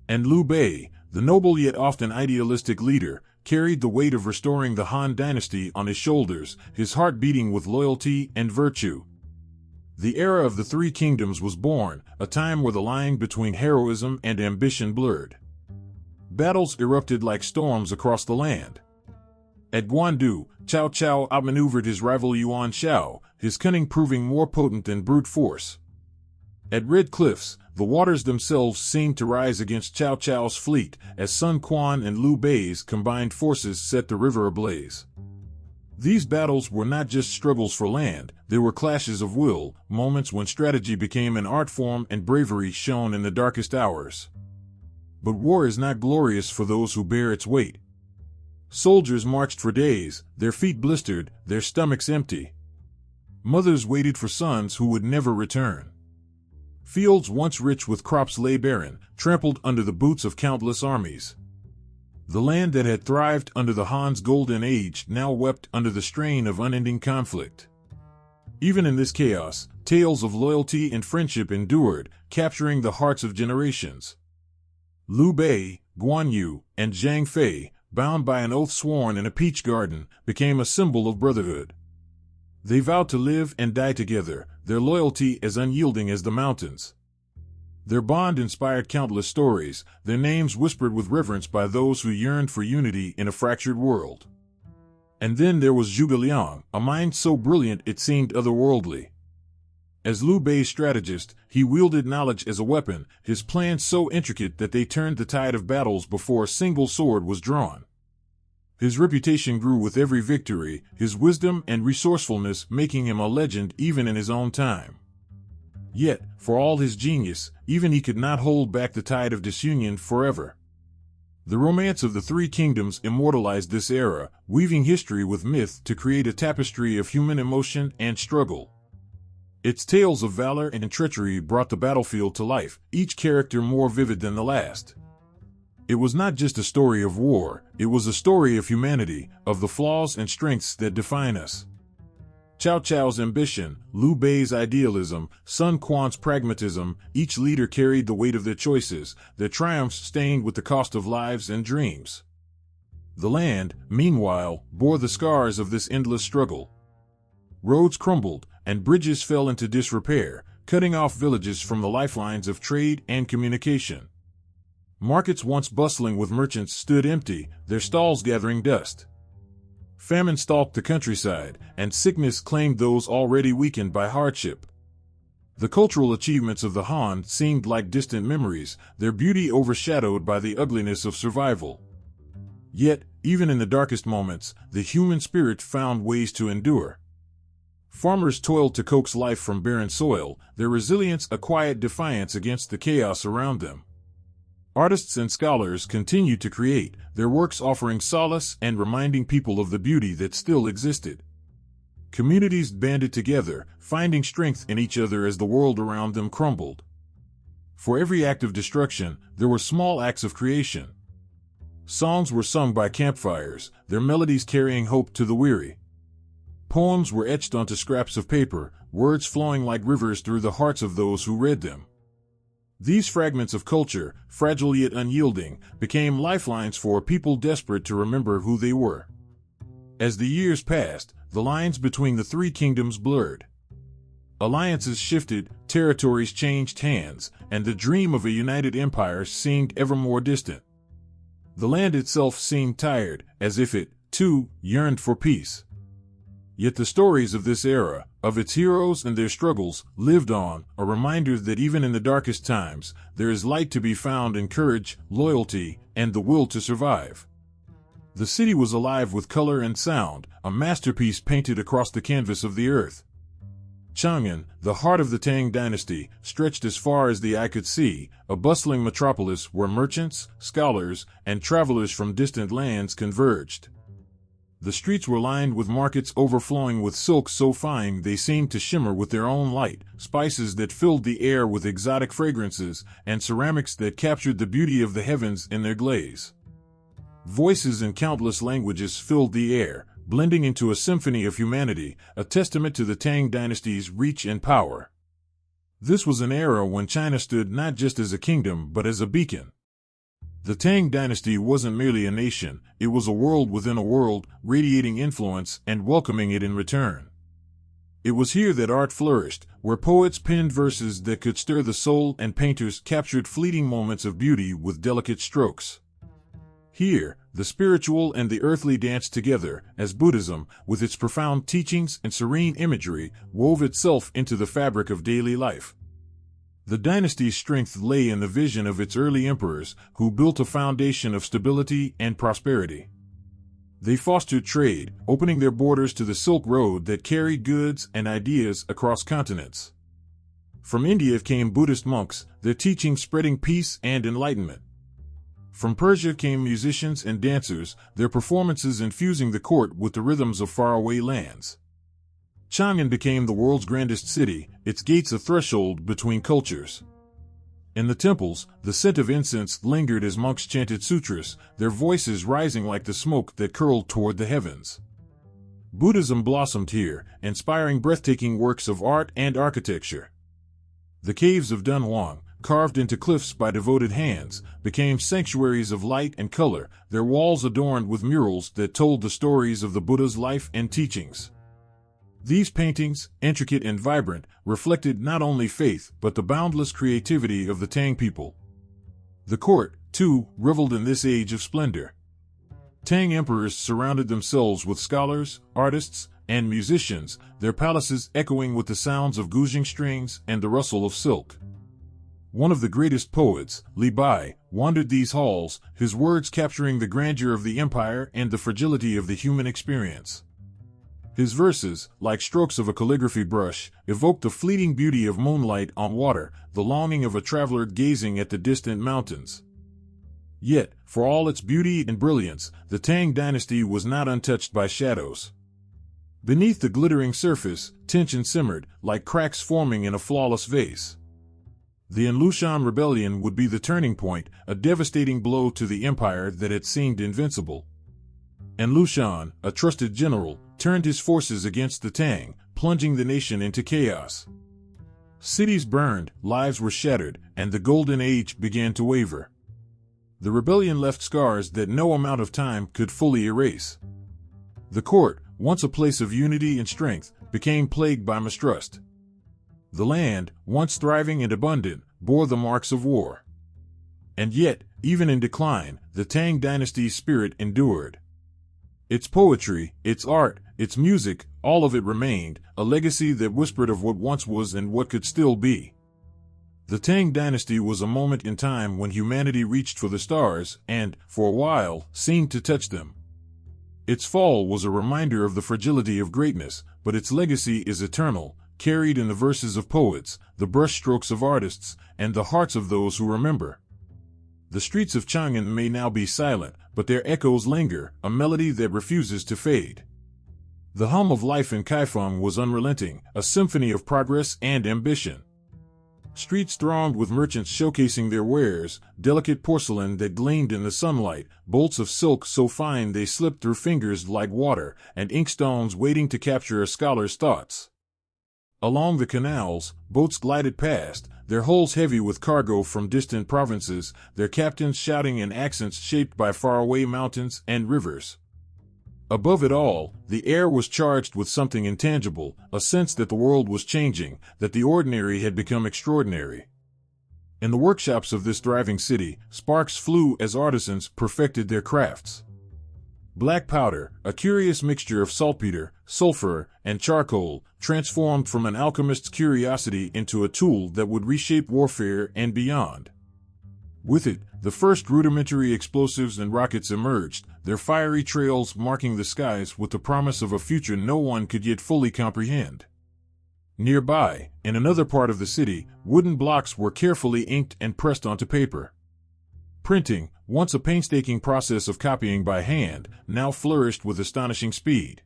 And Liu Bei, the noble yet often idealistic leader, carried the weight of restoring the Han Dynasty on his shoulders, his heart beating with loyalty and virtue. The era of the Three Kingdoms was born, a time where the line between heroism and ambition blurred. Battles erupted like storms across the land. At Guandu, Cao Cao outmaneuvered his rival Yuan Shao, his cunning proving more potent than brute force. At Red Cliffs, the waters themselves seemed to rise against Cao Cao's fleet, as Sun Quan and Liu Bei's combined forces set the river ablaze. These battles were not just struggles for land, they were clashes of will, moments when strategy became an art form and bravery shone in the darkest hours. But war is not glorious for those who bear its weight. Soldiers marched for days, their feet blistered, their stomachs empty. Mothers waited for sons who would never return. Fields once rich with crops lay barren, trampled under the boots of countless armies. The land that had thrived under the Han's golden age now wept under the strain of unending conflict. Even in this chaos, tales of loyalty and friendship endured, capturing the hearts of generations. Liu Bei, Guan Yu, and Zhang Fei, bound by an oath sworn in a peach garden, became a symbol of brotherhood. They vowed to live and die together, their loyalty as unyielding as the mountains. Their bond inspired countless stories, their names whispered with reverence by those who yearned for unity in a fractured world. And then there was Zhuge Liang, a mind so brilliant it seemed otherworldly. As Liu Bei's strategist, he wielded knowledge as a weapon, his plans so intricate that they turned the tide of battles before a single sword was drawn. His reputation grew with every victory, his wisdom and resourcefulness making him a legend even in his own time. Yet, for all his genius, even he could not hold back the tide of disunion forever. The romance of the Three Kingdoms immortalized this era, weaving history with myth to create a tapestry of human emotion and struggle. Its tales of valor and treachery brought the battlefield to life, each character more vivid than the last. It was not just a story of war, it was a story of humanity, of the flaws and strengths that define us. Cao Cao's ambition, Liu Bei's idealism, Sun Quan's pragmatism, each leader carried the weight of their choices, their triumphs stained with the cost of lives and dreams. The land, meanwhile, bore the scars of this endless struggle. Roads crumbled, and bridges fell into disrepair, cutting off villages from the lifelines of trade and communication. Markets once bustling with merchants stood empty, their stalls gathering dust. Famine stalked the countryside, and sickness claimed those already weakened by hardship. The cultural achievements of the Han seemed like distant memories, their beauty overshadowed by the ugliness of survival. Yet, even in the darkest moments, the human spirit found ways to endure. Farmers toiled to coax life from barren soil, their resilience a quiet defiance against the chaos around them. Artists and scholars continued to create, their works offering solace and reminding people of the beauty that still existed. Communities banded together, finding strength in each other as the world around them crumbled. For every act of destruction, there were small acts of creation. Songs were sung by campfires, their melodies carrying hope to the weary. Poems were etched onto scraps of paper, words flowing like rivers through the hearts of those who read them. These fragments of culture, fragile yet unyielding, became lifelines for people desperate to remember who they were. As the years passed, the lines between the three kingdoms blurred. Alliances shifted, territories changed hands, and the dream of a united empire seemed ever more distant. The land itself seemed tired, as if it, too, yearned for peace. Yet the stories of this era, of its heroes and their struggles, lived on, a reminder that even in the darkest times, there is light to be found in courage, loyalty, and the will to survive. The city was alive with color and sound, a masterpiece painted across the canvas of the earth. Chang'an, the heart of the Tang Dynasty, stretched as far as the eye could see, a bustling metropolis where merchants, scholars, and travelers from distant lands converged. The streets were lined with markets overflowing with silks so fine they seemed to shimmer with their own light, spices that filled the air with exotic fragrances, and ceramics that captured the beauty of the heavens in their glaze. Voices in countless languages filled the air, blending into a symphony of humanity, a testament to the Tang Dynasty's reach and power. This was an era when China stood not just as a kingdom but as a beacon. The Tang Dynasty wasn't merely a nation, it was a world within a world, radiating influence and welcoming it in return. It was here that art flourished, where poets penned verses that could stir the soul and painters captured fleeting moments of beauty with delicate strokes. Here, the spiritual and the earthly danced together, as Buddhism, with its profound teachings and serene imagery, wove itself into the fabric of daily life. The dynasty's strength lay in the vision of its early emperors, who built a foundation of stability and prosperity. They fostered trade, opening their borders to the Silk Road that carried goods and ideas across continents. From India came Buddhist monks, their teachings spreading peace and enlightenment. From Persia came musicians and dancers, their performances infusing the court with the rhythms of faraway lands. Chang'an became the world's grandest city, its gates a threshold between cultures. In the temples, the scent of incense lingered as monks chanted sutras, their voices rising like the smoke that curled toward the heavens. Buddhism blossomed here, inspiring breathtaking works of art and architecture. The caves of Dunhuang, carved into cliffs by devoted hands, became sanctuaries of light and color, their walls adorned with murals that told the stories of the Buddha's life and teachings. These paintings, intricate and vibrant, reflected not only faith but the boundless creativity of the Tang people. The court, too, reveled in this age of splendor. Tang emperors surrounded themselves with scholars, artists, and musicians, their palaces echoing with the sounds of guzheng strings and the rustle of silk. One of the greatest poets, Li Bai, wandered these halls, his words capturing the grandeur of the empire and the fragility of the human experience. His verses, like strokes of a calligraphy brush, evoked the fleeting beauty of moonlight on water, the longing of a traveler gazing at the distant mountains. Yet, for all its beauty and brilliance, the Tang Dynasty was not untouched by shadows. Beneath the glittering surface, tension simmered, like cracks forming in a flawless vase. The Enlushan rebellion would be the turning point, a devastating blow to the empire that had seemed invincible. Enlushan, a trusted general, turned his forces against the Tang, plunging the nation into chaos. Cities burned, lives were shattered, and the Golden Age began to waver. The rebellion left scars that no amount of time could fully erase. The court, once a place of unity and strength, became plagued by mistrust. The land, once thriving and abundant, bore the marks of war. And yet, even in decline, the Tang Dynasty's spirit endured. Its poetry, its art, its music, all of it remained, a legacy that whispered of what once was and what could still be. The Tang Dynasty was a moment in time when humanity reached for the stars and, for a while, seemed to touch them. Its fall was a reminder of the fragility of greatness, but its legacy is eternal, carried in the verses of poets, the brushstrokes of artists, and the hearts of those who remember. The streets of Chang'an may now be silent, but their echoes linger, a melody that refuses to fade. The hum of life in Kaifeng was unrelenting, a symphony of progress and ambition. Streets thronged with merchants showcasing their wares, delicate porcelain that gleamed in the sunlight, bolts of silk so fine they slipped through fingers like water, and inkstones waiting to capture a scholar's thoughts. Along the canals, boats glided past, their hulls heavy with cargo from distant provinces, their captains shouting in accents shaped by faraway mountains and rivers. Above it all, the air was charged with something intangible, a sense that the world was changing, that the ordinary had become extraordinary. In the workshops of this thriving city, sparks flew as artisans perfected their crafts. Black powder, a curious mixture of saltpeter, sulfur, and charcoal, transformed from an alchemist's curiosity into a tool that would reshape warfare and beyond. With it, the first rudimentary explosives and rockets emerged, their fiery trails marking the skies with the promise of a future no one could yet fully comprehend. Nearby, in another part of the city, wooden blocks were carefully inked and pressed onto paper. Printing, once a painstaking process of copying by hand, now flourished with astonishing speed.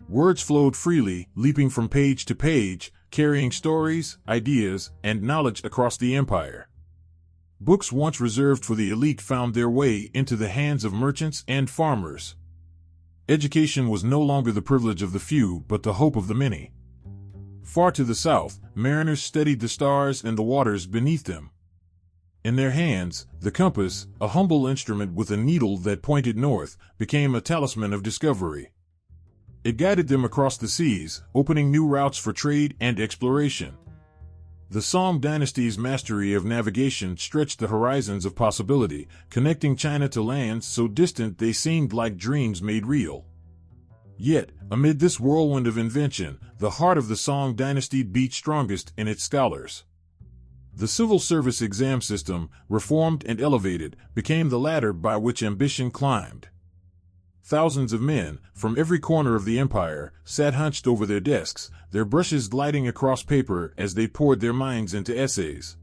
Words flowed freely, leaping from page to page, carrying stories, ideas, and knowledge across the empire. Books once reserved for the elite found their way into the hands of merchants and farmers. Education was no longer the privilege of the few but the hope of the many. Far to the south, mariners studied the stars and the waters beneath them. In their hands, the compass, a humble instrument with a needle that pointed north, became a talisman of discovery. It guided them across the seas, opening new routes for trade and exploration. The Shang Dynasty's mastery of navigation stretched the horizons of possibility, connecting China to lands so distant they seemed like dreams made real. Yet, amid this whirlwind of invention, the heart of the Shang Dynasty beat strongest in its scholars. The civil service exam system, reformed and elevated, became the ladder by which ambition climbed. Thousands of men, from every corner of the empire, sat hunched over their desks, their brushes gliding across paper as they poured their minds into essays.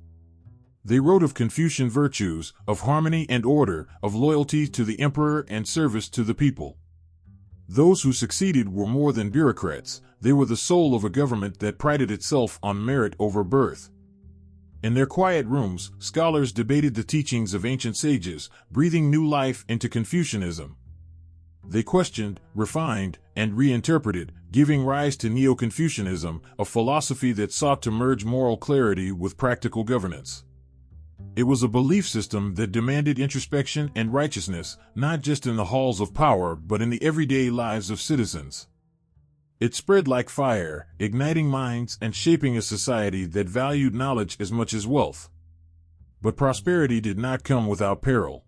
They wrote of Confucian virtues, of harmony and order, of loyalty to the emperor and service to the people. Those who succeeded were more than bureaucrats, they were the soul of a government that prided itself on merit over birth. In their quiet rooms, scholars debated the teachings of ancient sages, breathing new life into Confucianism. They questioned, refined, and reinterpreted, giving rise to Neo-Confucianism, a philosophy that sought to merge moral clarity with practical governance. It was a belief system that demanded introspection and righteousness, not just in the halls of power but in the everyday lives of citizens. It spread like fire, igniting minds and shaping a society that valued knowledge as much as wealth. But prosperity did not come without peril.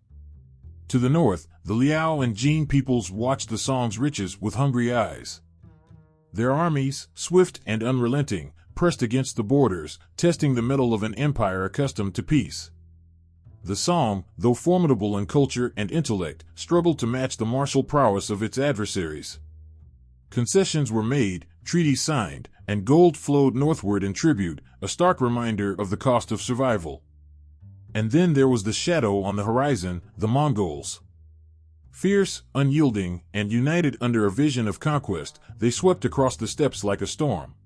To the north, the Liao and Jin peoples watched the Song's riches with hungry eyes. Their armies, swift and unrelenting, pressed against the borders, testing the mettle of an empire accustomed to peace. The Song, though formidable in culture and intellect, struggled to match the martial prowess of its adversaries. Concessions were made, treaties signed, and gold flowed northward in tribute, a stark reminder of the cost of survival. And then there was the shadow on the horizon, the Mongols. Fierce, unyielding, and united under a vision of conquest, they swept across the steppes like a storm.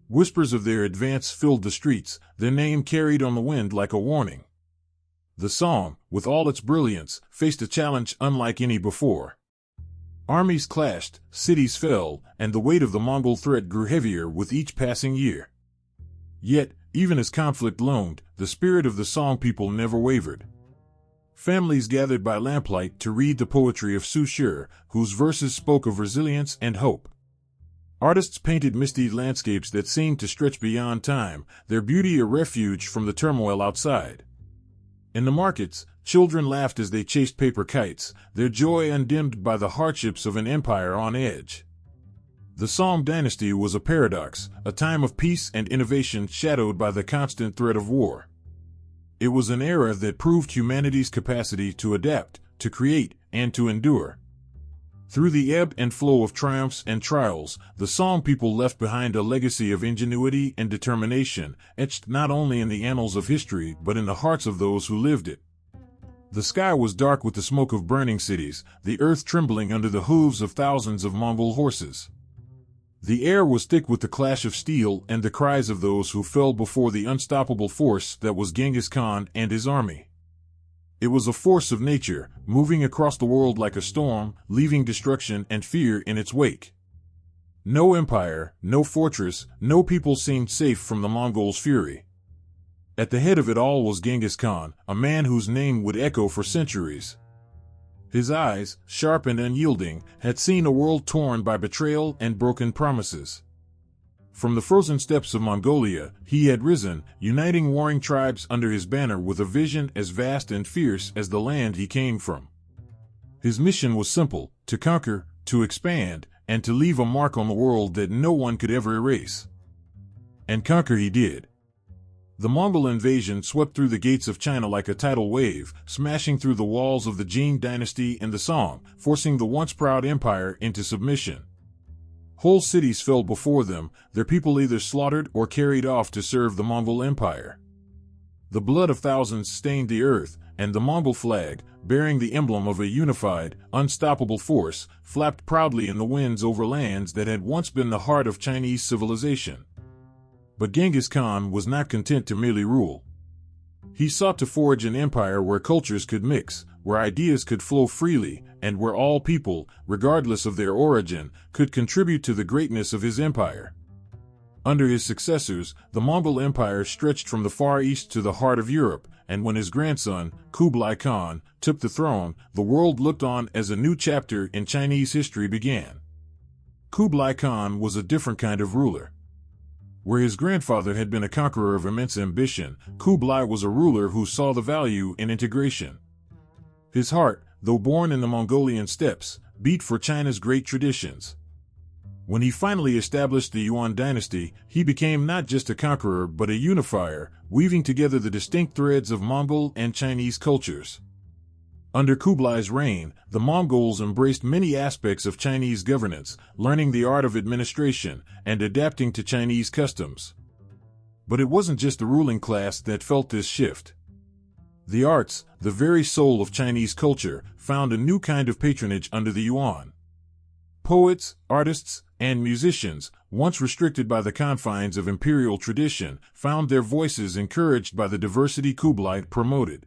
Whispers of their advance filled the streets, their name carried on the wind like a warning. The Song, with all its brilliance, faced a challenge unlike any before. Armies clashed, cities fell, and the weight of the Mongol threat grew heavier with each passing year. Yet, even as conflict loomed, the spirit of the Song people never wavered. Families gathered by lamplight to read the poetry of Su Shi, whose verses spoke of resilience and hope. Artists painted misty landscapes that seemed to stretch beyond time, their beauty a refuge from the turmoil outside. In the markets, children laughed as they chased paper kites, their joy undimmed by the hardships of an empire on edge. The Shang Dynasty was a paradox, a time of peace and innovation shadowed by the constant threat of war. It was an era that proved humanity's capacity to adapt, to create, and to endure. Through the ebb and flow of triumphs and trials, the Song people left behind a legacy of ingenuity and determination, etched not only in the annals of history but in the hearts of those who lived it. The sky was dark with the smoke of burning cities, the earth trembling under the hooves of thousands of Mongol horses. The air was thick with the clash of steel and the cries of those who fell before the unstoppable force that was Genghis Khan and his army. It was a force of nature, moving across the world like a storm, leaving destruction and fear in its wake. No empire, no fortress, no people seemed safe from the Mongols' fury. At the head of it all was Genghis Khan, a man whose name would echo for centuries. His eyes, sharp and unyielding, had seen a world torn by betrayal and broken promises. From the frozen steppes of Mongolia, he had risen, uniting warring tribes under his banner with a vision as vast and fierce as the land he came from. His mission was simple: to conquer, to expand, and to leave a mark on the world that no one could ever erase. And conquer he did. The Mongol invasion swept through the gates of China like a tidal wave, smashing through the walls of the Qing Dynasty and the Song, forcing the once proud empire into submission. Whole cities fell before them, their people either slaughtered or carried off to serve the Mongol Empire. The blood of thousands stained the earth, and the Mongol flag, bearing the emblem of a unified, unstoppable force, flapped proudly in the winds over lands that had once been the heart of Chinese civilization. But Genghis Khan was not content to merely rule. He sought to forge an empire where cultures could mix, where ideas could flow freely, and where all people, regardless of their origin, could contribute to the greatness of his empire. Under his successors, the Mongol Empire stretched from the Far East to the heart of Europe, and when his grandson, Kublai Khan, took the throne, the world looked on as a new chapter in Chinese history began. Kublai Khan was a different kind of ruler. Where his grandfather had been a conqueror of immense ambition, Kublai was a ruler who saw the value in integration. His heart, though born in the Mongolian steppes, beat for China's great traditions. When he finally established the Yuan dynasty, he became not just a conqueror but a unifier, weaving together the distinct threads of Mongol and Chinese cultures. Under Kublai's reign, the Mongols embraced many aspects of Chinese governance, learning the art of administration and adapting to Chinese customs. But it wasn't just the ruling class that felt this shift. The arts, the very soul of Chinese culture, found a new kind of patronage under the Yuan. Poets, artists, and musicians, once restricted by the confines of imperial tradition, found their voices encouraged by the diversity Kublai promoted.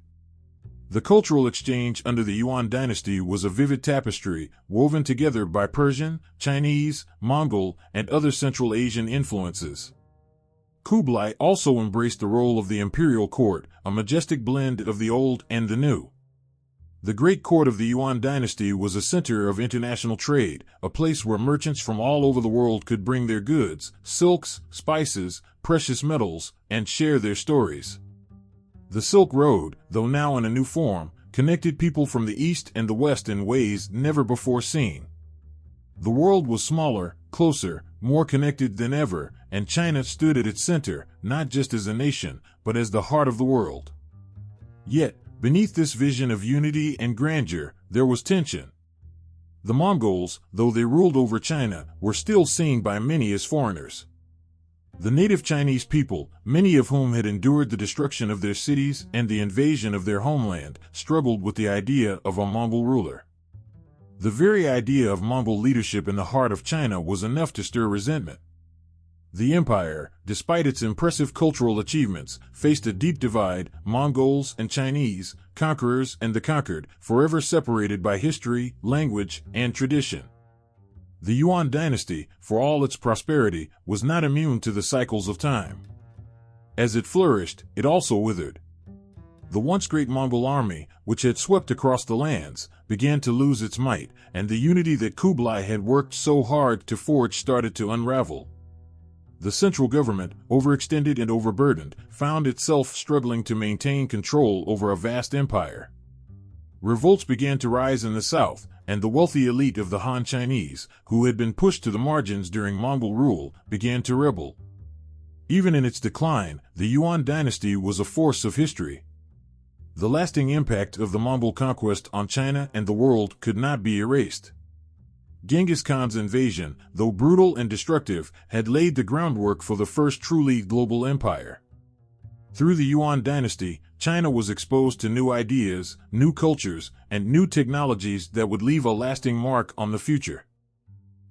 The cultural exchange under the Yuan dynasty was a vivid tapestry, woven together by Persian, Chinese, Mongol, and other Central Asian influences. Kublai also embraced the role of the imperial court, a majestic blend of the old and the new. The great court of the Yuan dynasty was a center of international trade, a place where merchants from all over the world could bring their goods, silks, spices, precious metals, and share their stories. The Silk Road, though now in a new form, connected people from the East and the West in ways never before seen. The world was smaller, closer, more connected than ever, and China stood at its center, not just as a nation, but as the heart of the world. Yet, beneath this vision of unity and grandeur, there was tension. The Mongols, though they ruled over China, were still seen by many as foreigners. The native Chinese people, many of whom had endured the destruction of their cities and the invasion of their homeland, struggled with the idea of a Mongol ruler. The very idea of Mongol leadership in the heart of China was enough to stir resentment. The empire, despite its impressive cultural achievements, faced a deep divide: Mongols and Chinese, conquerors and the conquered, forever separated by history, language, and tradition. The Yuan dynasty, for all its prosperity, was not immune to the cycles of time. As it flourished, it also withered. The once great Mongol army, which had swept across the lands, began to lose its might, and the unity that Kublai had worked so hard to forge started to unravel. The central government, overextended and overburdened, found itself struggling to maintain control over a vast empire. Revolts began to rise in the south, and the wealthy elite of the Han Chinese, who had been pushed to the margins during Mongol rule, began to rebel. Even in its decline, the Yuan dynasty was a force of history. The lasting impact of the Mongol conquest on China and the world could not be erased. Genghis Khan's invasion, though brutal and destructive, had laid the groundwork for the first truly global empire. Through the Yuan dynasty, China was exposed to new ideas, new cultures, and new technologies that would leave a lasting mark on the future.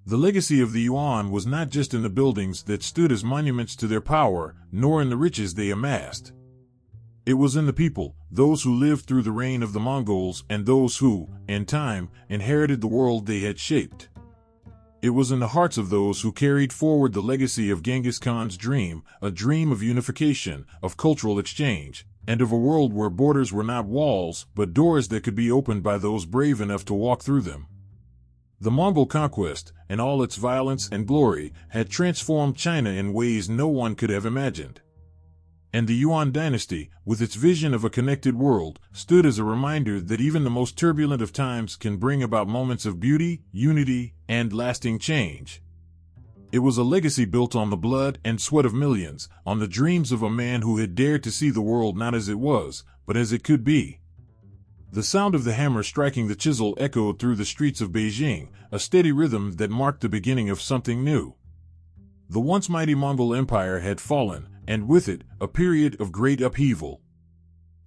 The legacy of the Yuan was not just in the buildings that stood as monuments to their power, nor in the riches they amassed. It was in the people, those who lived through the reign of the Mongols and those who, in time, inherited the world they had shaped. It was in the hearts of those who carried forward the legacy of Genghis Khan's dream, a dream of unification, of cultural exchange, and of a world where borders were not walls, but doors that could be opened by those brave enough to walk through them. The Mongol conquest, in all its violence and glory, had transformed China in ways no one could have imagined. And the Yuan dynasty, with its vision of a connected world, stood as a reminder that even the most turbulent of times can bring about moments of beauty, unity, and lasting change. It was a legacy built on the blood and sweat of millions, on the dreams of a man who had dared to see the world not as it was, but as it could be. The sound of the hammer striking the chisel echoed through the streets of Beijing, a steady rhythm that marked the beginning of something new. The once mighty Mongol Empire had fallen, and with it, a period of great upheaval.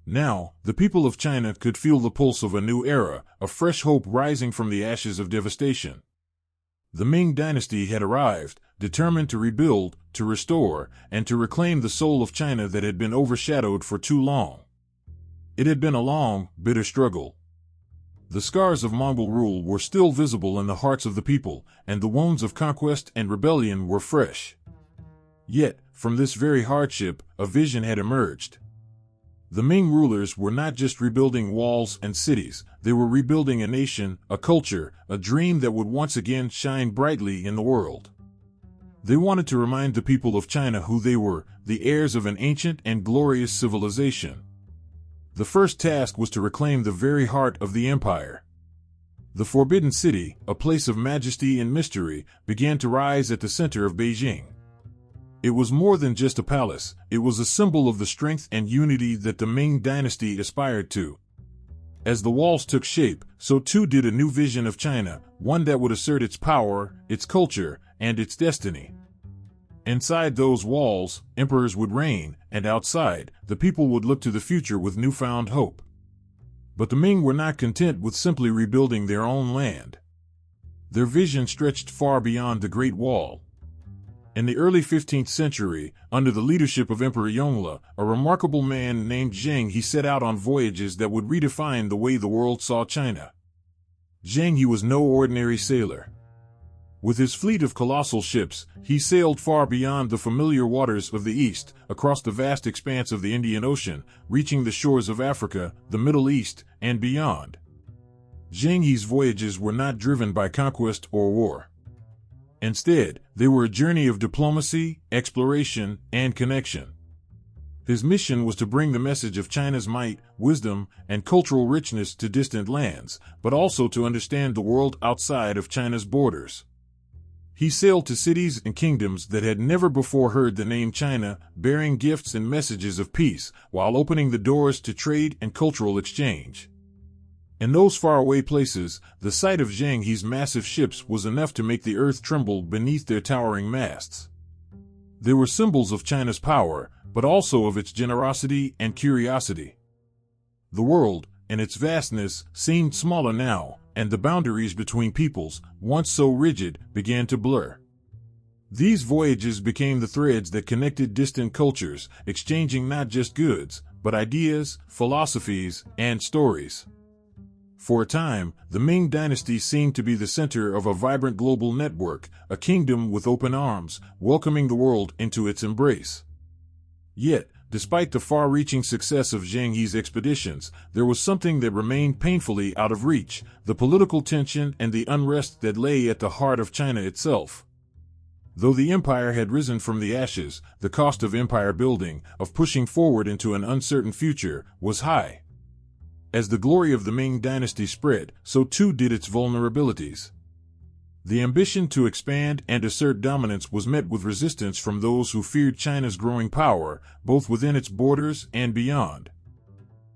Now, the people of China could feel the pulse of a new era, a fresh hope rising from the ashes of devastation. The Ming Dynasty had arrived, determined to rebuild, to restore, and to reclaim the soul of China that had been overshadowed for too long. It had been a long, bitter struggle. The scars of Mongol rule were still visible in the hearts of the people, and the wounds of conquest and rebellion were fresh. Yet, from this very hardship, a vision had emerged. The Ming rulers were not just rebuilding walls and cities, they were rebuilding a nation, a culture, a dream that would once again shine brightly in the world. They wanted to remind the people of China who they were, the heirs of an ancient and glorious civilization. The first task was to reclaim the very heart of the empire. The Forbidden City, a place of majesty and mystery, began to rise at the center of Beijing. It was more than just a palace, it was a symbol of the strength and unity that the Ming Dynasty aspired to. As the walls took shape, so too did a new vision of China, one that would assert its power, its culture, and its destiny. Inside those walls, emperors would reign, and outside, the people would look to the future with newfound hope. But the Ming were not content with simply rebuilding their own land. Their vision stretched far beyond the Great Wall. In the early 15th century, under the leadership of Emperor Yongle, a remarkable man named Zheng He set out on voyages that would redefine the way the world saw China. Zheng He was no ordinary sailor. With his fleet of colossal ships, he sailed far beyond the familiar waters of the East, across the vast expanse of the Indian Ocean, reaching the shores of Africa, the Middle East, and beyond. Zheng He's voyages were not driven by conquest or war. Instead, they were a journey of diplomacy, exploration, and connection. His mission was to bring the message of China's might, wisdom, and cultural richness to distant lands, but also to understand the world outside of China's borders. He sailed to cities and kingdoms that had never before heard the name China, bearing gifts and messages of peace, while opening the doors to trade and cultural exchange. In those faraway places, the sight of Zheng He's massive ships was enough to make the earth tremble beneath their towering masts. They were symbols of China's power, but also of its generosity and curiosity. The world, in its vastness, seemed smaller now, and the boundaries between peoples, once so rigid, began to blur. These voyages became the threads that connected distant cultures, exchanging not just goods, but ideas, philosophies, and stories. For a time, the Ming Dynasty seemed to be the center of a vibrant global network, a kingdom with open arms, welcoming the world into its embrace. Yet, despite the far-reaching success of Zheng He's expeditions, there was something that remained painfully out of reach: the political tension and the unrest that lay at the heart of China itself. Though the empire had risen from the ashes, the cost of empire building, of pushing forward into an uncertain future, was high. As the glory of the Ming Dynasty spread, so too did its vulnerabilities. The ambition to expand and assert dominance was met with resistance from those who feared China's growing power, both within its borders and beyond.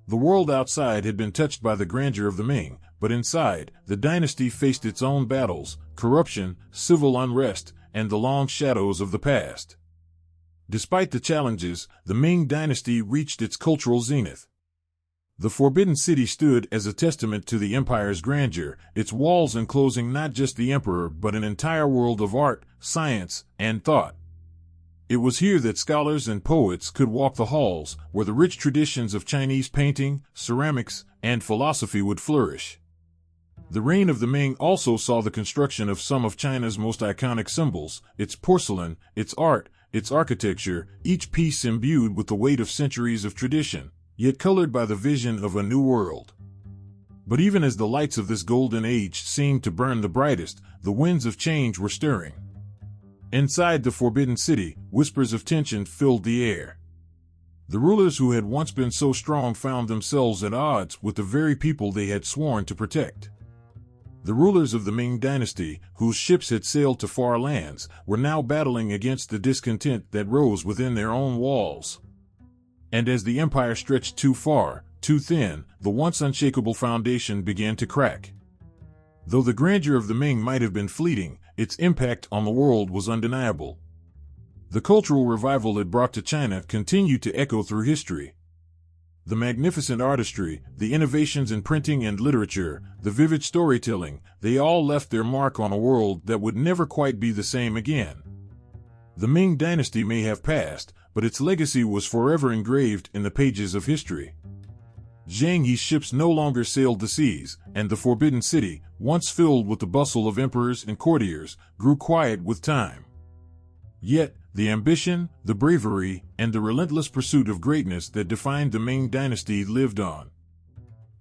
The world outside had been touched by the grandeur of the Ming, but inside, the dynasty faced its own battles, corruption, civil unrest, and the long shadows of the past. Despite the challenges, the Ming Dynasty reached its cultural zenith. The Forbidden City stood as a testament to the empire's grandeur, its walls enclosing not just the emperor but an entire world of art, science, and thought. It was here that scholars and poets could walk the halls, where the rich traditions of Chinese painting, ceramics, and philosophy would flourish. The reign of the Ming also saw the construction of some of China's most iconic symbols: its porcelain, its art, its architecture, each piece imbued with the weight of centuries of tradition, yet colored by the vision of a new world. But even as the lights of this golden age seemed to burn the brightest, the winds of change were stirring. Inside the Forbidden City, whispers of tension filled the air. The rulers who had once been so strong found themselves at odds with the very people they had sworn to protect. The rulers of the Ming Dynasty, whose ships had sailed to far lands, were now battling against the discontent that rose within their own walls. And as the empire stretched too far, too thin, the once unshakable foundation began to crack. Though the grandeur of the Ming might have been fleeting, its impact on the world was undeniable. The cultural revival it brought to China continued to echo through history. The magnificent artistry, the innovations in printing and literature, the vivid storytelling, they all left their mark on a world that would never quite be the same again. The Ming Dynasty may have passed, but its legacy was forever engraved in the pages of history. Zheng He's ships no longer sailed the seas, and the Forbidden City, once filled with the bustle of emperors and courtiers, grew quiet with time. Yet, the ambition, the bravery, and the relentless pursuit of greatness that defined the Ming Dynasty lived on.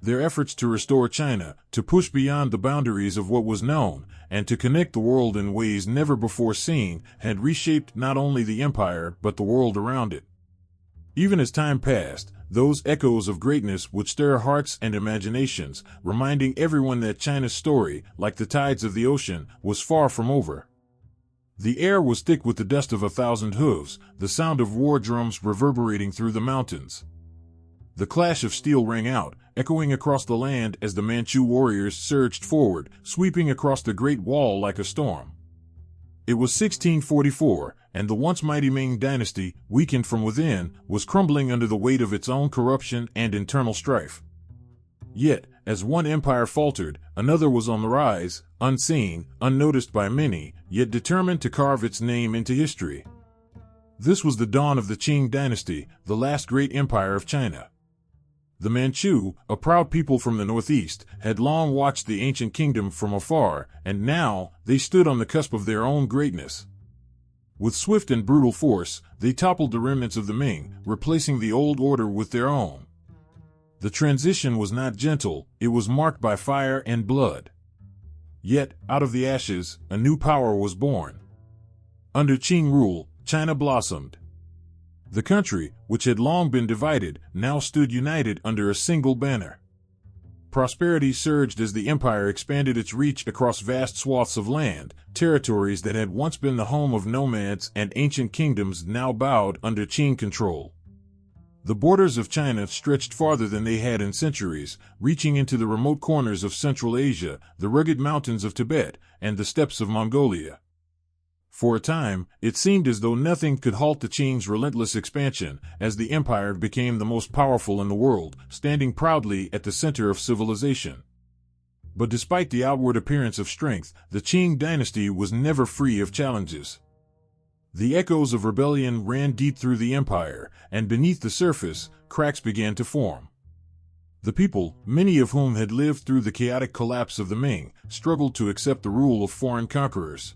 Their efforts to restore China, to push beyond the boundaries of what was known, and to connect the world in ways never before seen, had reshaped not only the empire but the world around it. Even as time passed, those echoes of greatness would stir hearts and imaginations, reminding everyone that China's story, like the tides of the ocean, was far from over. The air was thick with the dust of 1,000 hooves, the sound of war drums reverberating through the mountains. The clash of steel rang out, echoing across the land as the Manchu warriors surged forward, sweeping across the Great Wall like a storm. It was 1644, and the once mighty Ming Dynasty, weakened from within, was crumbling under the weight of its own corruption and internal strife. Yet, as one empire faltered, another was on the rise, unseen, unnoticed by many, yet determined to carve its name into history. This was the dawn of the Qing Dynasty, the last great empire of China. The Manchu, a proud people from the northeast, had long watched the ancient kingdom from afar, and now they stood on the cusp of their own greatness. With swift and brutal force, they toppled the remnants of the Ming, replacing the old order with their own. The transition was not gentle, it was marked by fire and blood. Yet, out of the ashes, a new power was born. Under Qing rule, China blossomed. The country, which had long been divided, now stood united under a single banner. Prosperity surged as the empire expanded its reach across vast swaths of land. Territories that had once been the home of nomads and ancient kingdoms now bowed under Qing control. The borders of China stretched farther than they had in centuries, reaching into the remote corners of Central Asia, the rugged mountains of Tibet, and the steppes of Mongolia. For a time, it seemed as though nothing could halt the Qing's relentless expansion, as the empire became the most powerful in the world, standing proudly at the center of civilization. But despite the outward appearance of strength, the Qing dynasty was never free of challenges. The echoes of rebellion ran deep through the empire, and beneath the surface, cracks began to form. The people, many of whom had lived through the chaotic collapse of the Ming, struggled to accept the rule of foreign conquerors.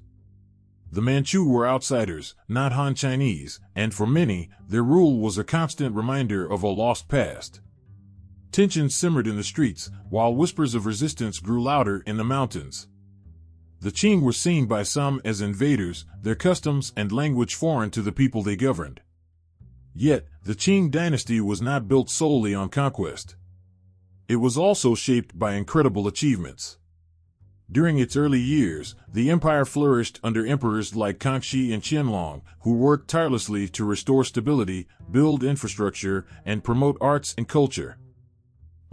The Manchu were outsiders, not Han Chinese, and for many, their rule was a constant reminder of a lost past. Tensions simmered in the streets, while whispers of resistance grew louder in the mountains. The Qing were seen by some as invaders, their customs and language foreign to the people they governed. Yet, the Qing dynasty was not built solely on conquest. It was also shaped by incredible achievements. During its early years, the empire flourished under emperors like Kangxi and Qianlong, who worked tirelessly to restore stability, build infrastructure, and promote arts and culture.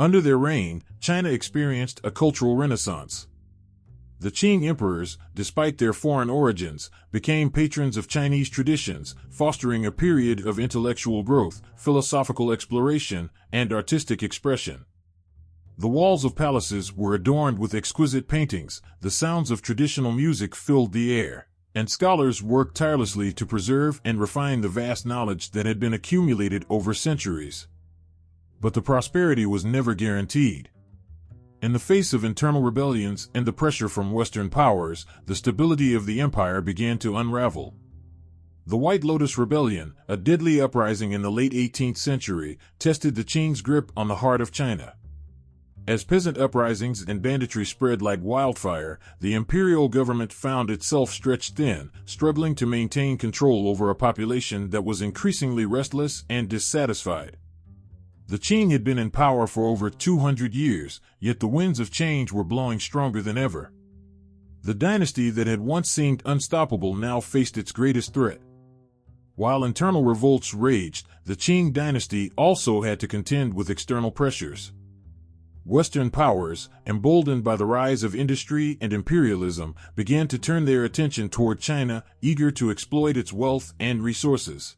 Under their reign, China experienced a cultural renaissance. The Qing emperors, despite their foreign origins, became patrons of Chinese traditions, fostering a period of intellectual growth, philosophical exploration, and artistic expression. The walls of palaces were adorned with exquisite paintings, the sounds of traditional music filled the air, and scholars worked tirelessly to preserve and refine the vast knowledge that had been accumulated over centuries. But the prosperity was never guaranteed. In the face of internal rebellions and the pressure from Western powers, the stability of the empire began to unravel. The White Lotus Rebellion, a deadly uprising in the late 18th century, tested the Qing's grip on the heart of China. As peasant uprisings and banditry spread like wildfire, the imperial government found itself stretched thin, struggling to maintain control over a population that was increasingly restless and dissatisfied. The Qing had been in power for over 200 years, yet the winds of change were blowing stronger than ever. The dynasty that had once seemed unstoppable now faced its greatest threat. While internal revolts raged, the Qing dynasty also had to contend with external pressures. Western powers, emboldened by the rise of industry and imperialism, began to turn their attention toward China, eager to exploit its wealth and resources.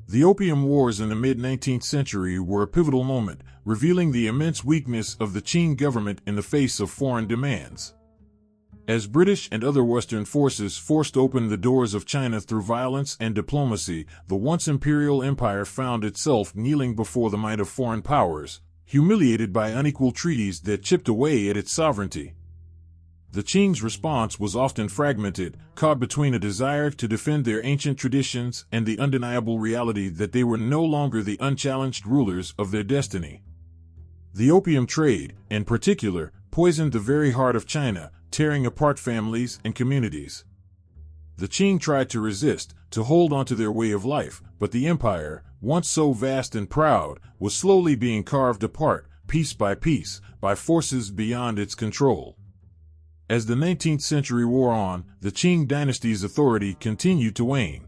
The Opium Wars in the mid-19th century were a pivotal moment, revealing the immense weakness of the Qing government in the face of foreign demands. As British and other Western forces forced open the doors of China through violence and diplomacy, the once imperial empire found itself kneeling before the might of foreign powers, humiliated by unequal treaties that chipped away at its sovereignty. The Qing's response was often fragmented, caught between a desire to defend their ancient traditions and the undeniable reality that they were no longer the unchallenged rulers of their destiny. The opium trade, in particular, poisoned the very heart of China, tearing apart families and communities. The Qing tried to resist, to hold on to their way of life, but the empire, once so vast and proud, was slowly being carved apart, piece by forces beyond its control. As the 19th century wore on, the Qing dynasty's authority continued to wane.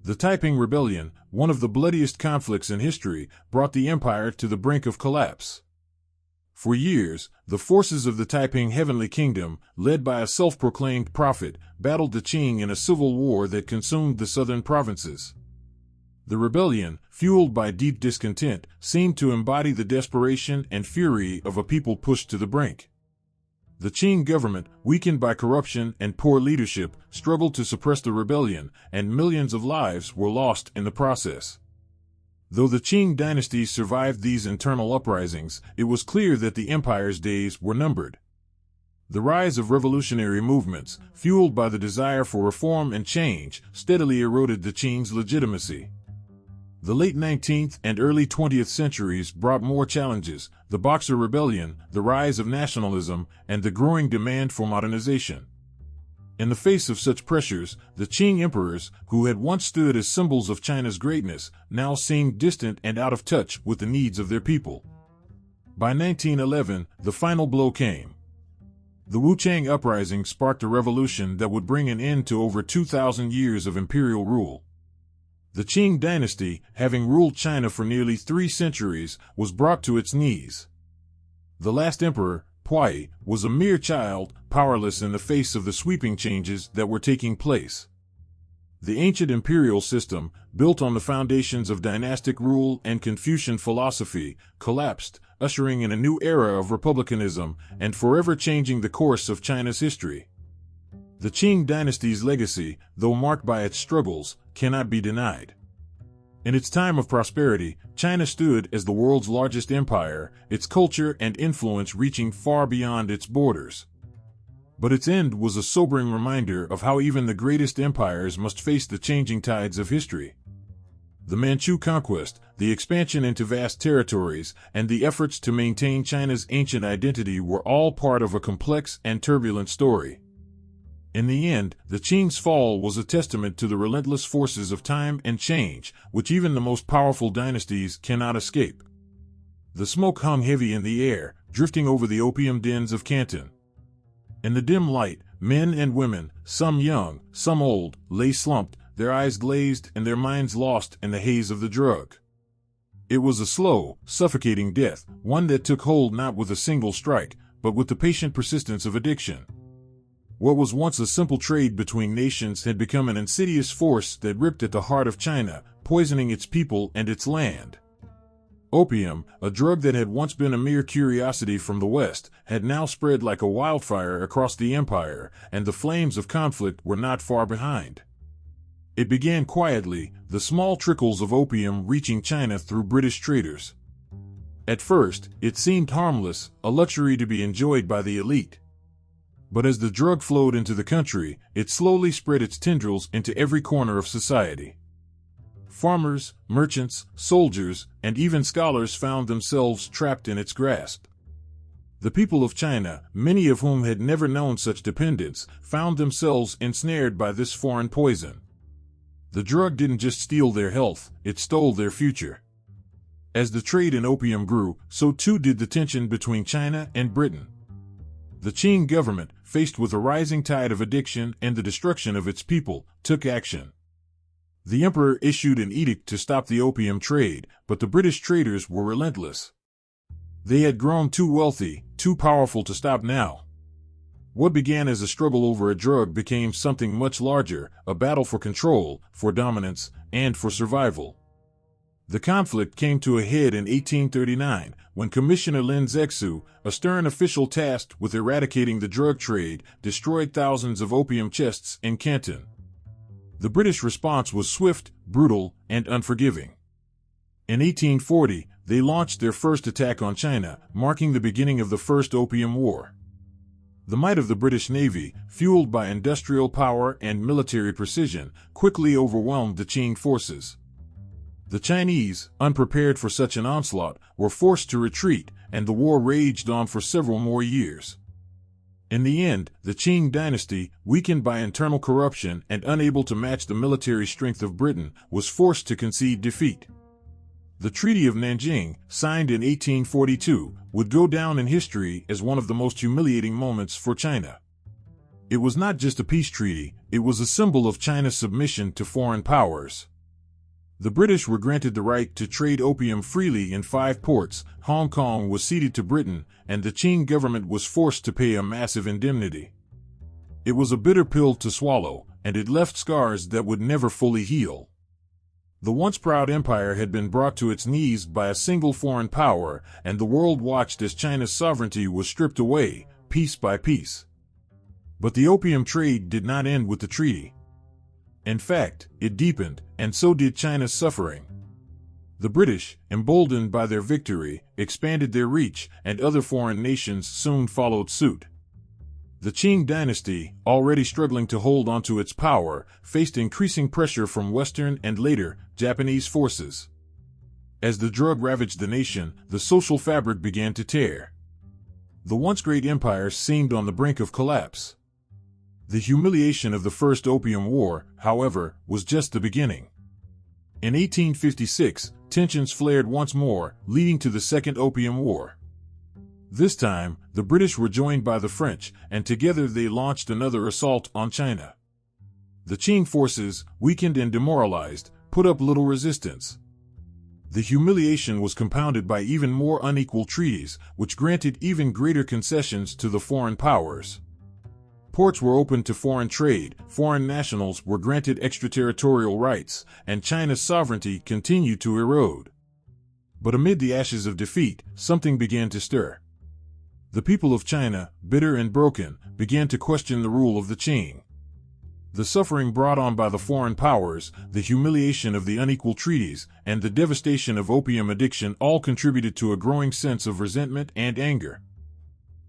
The Taiping Rebellion, one of the bloodiest conflicts in history, brought the empire to the brink of collapse. For years, the forces of the Taiping Heavenly Kingdom, led by a self-proclaimed prophet, battled the Qing in a civil war that consumed the southern provinces. The rebellion, fueled by deep discontent, seemed to embody the desperation and fury of a people pushed to the brink. The Qing government, weakened by corruption and poor leadership, struggled to suppress the rebellion, and millions of lives were lost in the process. Though the Qing dynasty survived these internal uprisings, it was clear that the empire's days were numbered. The rise of revolutionary movements, fueled by the desire for reform and change, steadily eroded the Qing's legitimacy. The late 19th and early 20th centuries brought more challenges: the Boxer Rebellion, the rise of nationalism, and the growing demand for modernization. In the face of such pressures, the Qing emperors, who had once stood as symbols of China's greatness, now seemed distant and out of touch with the needs of their people. By 1911, the final blow came. The Wuchang Uprising sparked a revolution that would bring an end to over 2,000 years of imperial rule. The Qing Dynasty, having ruled China for nearly 3 centuries, was brought to its knees. The last emperor, Puyi, was a mere child, powerless in the face of the sweeping changes that were taking place. The ancient imperial system, built on the foundations of dynastic rule and Confucian philosophy, collapsed, ushering in a new era of republicanism and forever changing the course of China's history. The Qing dynasty's legacy, though marked by its struggles, cannot be denied. In its time of prosperity, China stood as the world's largest empire, its culture and influence reaching far beyond its borders. But its end was a sobering reminder of how even the greatest empires must face the changing tides of history. The Manchu conquest, the expansion into vast territories, and the efforts to maintain China's ancient identity were all part of a complex and turbulent story. In the end, the Qing's fall was a testament to the relentless forces of time and change, which even the most powerful dynasties cannot escape. The smoke hung heavy in the air, drifting over the opium dens of Canton. In the dim light, men and women, some young, some old, lay slumped, their eyes glazed and their minds lost in the haze of the drug. It was a slow, suffocating death, one that took hold not with a single strike, but with the patient persistence of addiction. What was once a simple trade between nations had become an insidious force that ripped at the heart of China, poisoning its people and its land. Opium, a drug that had once been a mere curiosity from the West, had now spread like a wildfire across the empire, and the flames of conflict were not far behind. It began quietly, the small trickles of opium reaching China through British traders. At first, it seemed harmless, a luxury to be enjoyed by the elite. But as the drug flowed into the country, it slowly spread its tendrils into every corner of society. Farmers, merchants, soldiers, and even scholars found themselves trapped in its grasp. The people of China, many of whom had never known such dependence, found themselves ensnared by this foreign poison. The drug didn't just steal their health, it stole their future. As the trade in opium grew, so too did the tension between China and Britain. The Qing government, faced with a rising tide of addiction and the destruction of its people, took action. The emperor issued an edict to stop the opium trade, but the British traders were relentless. They had grown too wealthy, too powerful to stop now. What began as a struggle over a drug became something much larger, a battle for control, for dominance, and for survival. The conflict came to a head in 1839, when Commissioner Lin Zexu, a stern official tasked with eradicating the drug trade, destroyed thousands of opium chests in Canton. The British response was swift, brutal, and unforgiving. In 1840, they launched their first attack on China, marking the beginning of the First Opium War. The might of the British Navy, fueled by industrial power and military precision, quickly overwhelmed the Qing forces. The Chinese, unprepared for such an onslaught, were forced to retreat, and the war raged on for several more years. In the end, the Qing dynasty, weakened by internal corruption and unable to match the military strength of Britain, was forced to concede defeat. The Treaty of Nanjing, signed in 1842, would go down in history as one of the most humiliating moments for China. It was not just a peace treaty, it was a symbol of China's submission to foreign powers. The British were granted the right to trade opium freely in 5 ports, Hong Kong was ceded to Britain, and the Qing government was forced to pay a massive indemnity. It was a bitter pill to swallow, and it left scars that would never fully heal. The once proud empire had been brought to its knees by a single foreign power, and the world watched as China's sovereignty was stripped away, piece by piece. But the opium trade did not end with the treaty. In fact, it deepened, and so did China's suffering. The British, emboldened by their victory, expanded their reach, and other foreign nations soon followed suit. The Qing Dynasty, already struggling to hold onto its power, faced increasing pressure from Western and later, Japanese forces. As the drug ravaged the nation, the social fabric began to tear. The once great empire seemed on the brink of collapse. The humiliation of the First Opium War, however, was just the beginning. In 1856, tensions flared once more, leading to the Second Opium War. This time, the British were joined by the French, and together they launched another assault on China. The Qing forces, weakened and demoralized, put up little resistance. The humiliation was compounded by even more unequal treaties, which granted even greater concessions to the foreign powers. Ports were opened to foreign trade, foreign nationals were granted extraterritorial rights, and China's sovereignty continued to erode. But amid the ashes of defeat, something began to stir. The people of China, bitter and broken, began to question the rule of the Qing. The suffering brought on by the foreign powers, the humiliation of the unequal treaties, and the devastation of opium addiction all contributed to a growing sense of resentment and anger.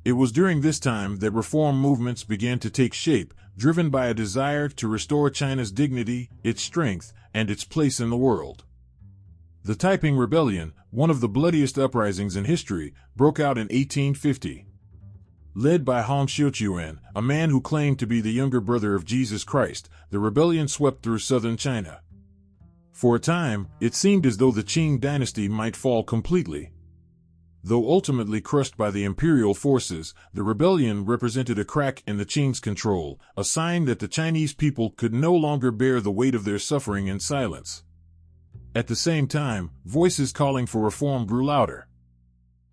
It was during this time that reform movements began to take shape, driven by a desire to restore China's dignity, its strength, and its place in the world. The Taiping Rebellion, one of the bloodiest uprisings in history, broke out in 1850. Led by Yuan, a man who claimed to be the younger brother of Jesus Christ, the rebellion swept through southern China. For a time, it seemed as though the Qing Dynasty might fall completely. Though ultimately crushed by the imperial forces, the rebellion represented a crack in the Qing's control, a sign that the Chinese people could no longer bear the weight of their suffering in silence. At the same time, voices calling for reform grew louder.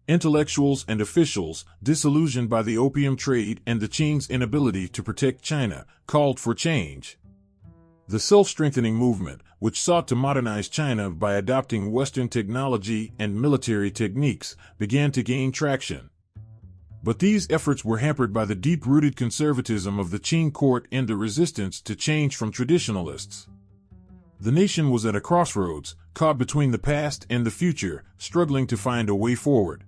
Intellectuals and officials, disillusioned by the opium trade and the Qing's inability to protect China, called for change. The self-strengthening movement, which sought to modernize China by adopting Western technology and military techniques, began to gain traction. But these efforts were hampered by the deep-rooted conservatism of the Qing court and the resistance to change from traditionalists. The nation was at a crossroads, caught between the past and the future, struggling to find a way forward.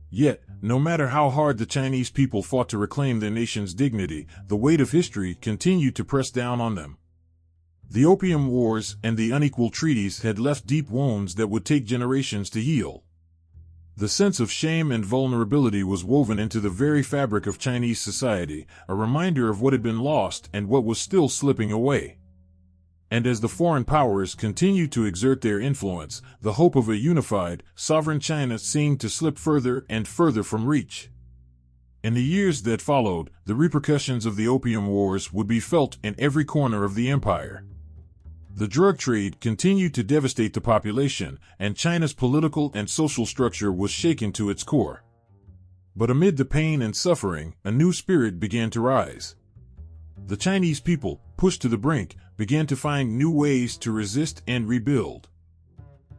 Yet, no matter how hard the Chinese people fought to reclaim their nation's dignity, the weight of history continued to press down on them. The Opium Wars and the unequal treaties had left deep wounds that would take generations to heal. The sense of shame and vulnerability was woven into the very fabric of Chinese society, a reminder of what had been lost and what was still slipping away. And as the foreign powers continued to exert their influence, the hope of a unified, sovereign China seemed to slip further and further from reach. In the years that followed, the repercussions of the Opium Wars would be felt in every corner of the empire. The drug trade continued to devastate the population, and China's political and social structure was shaken to its core. But amid the pain and suffering, a new spirit began to rise. The Chinese people, pushed to the brink, began to find new ways to resist and rebuild.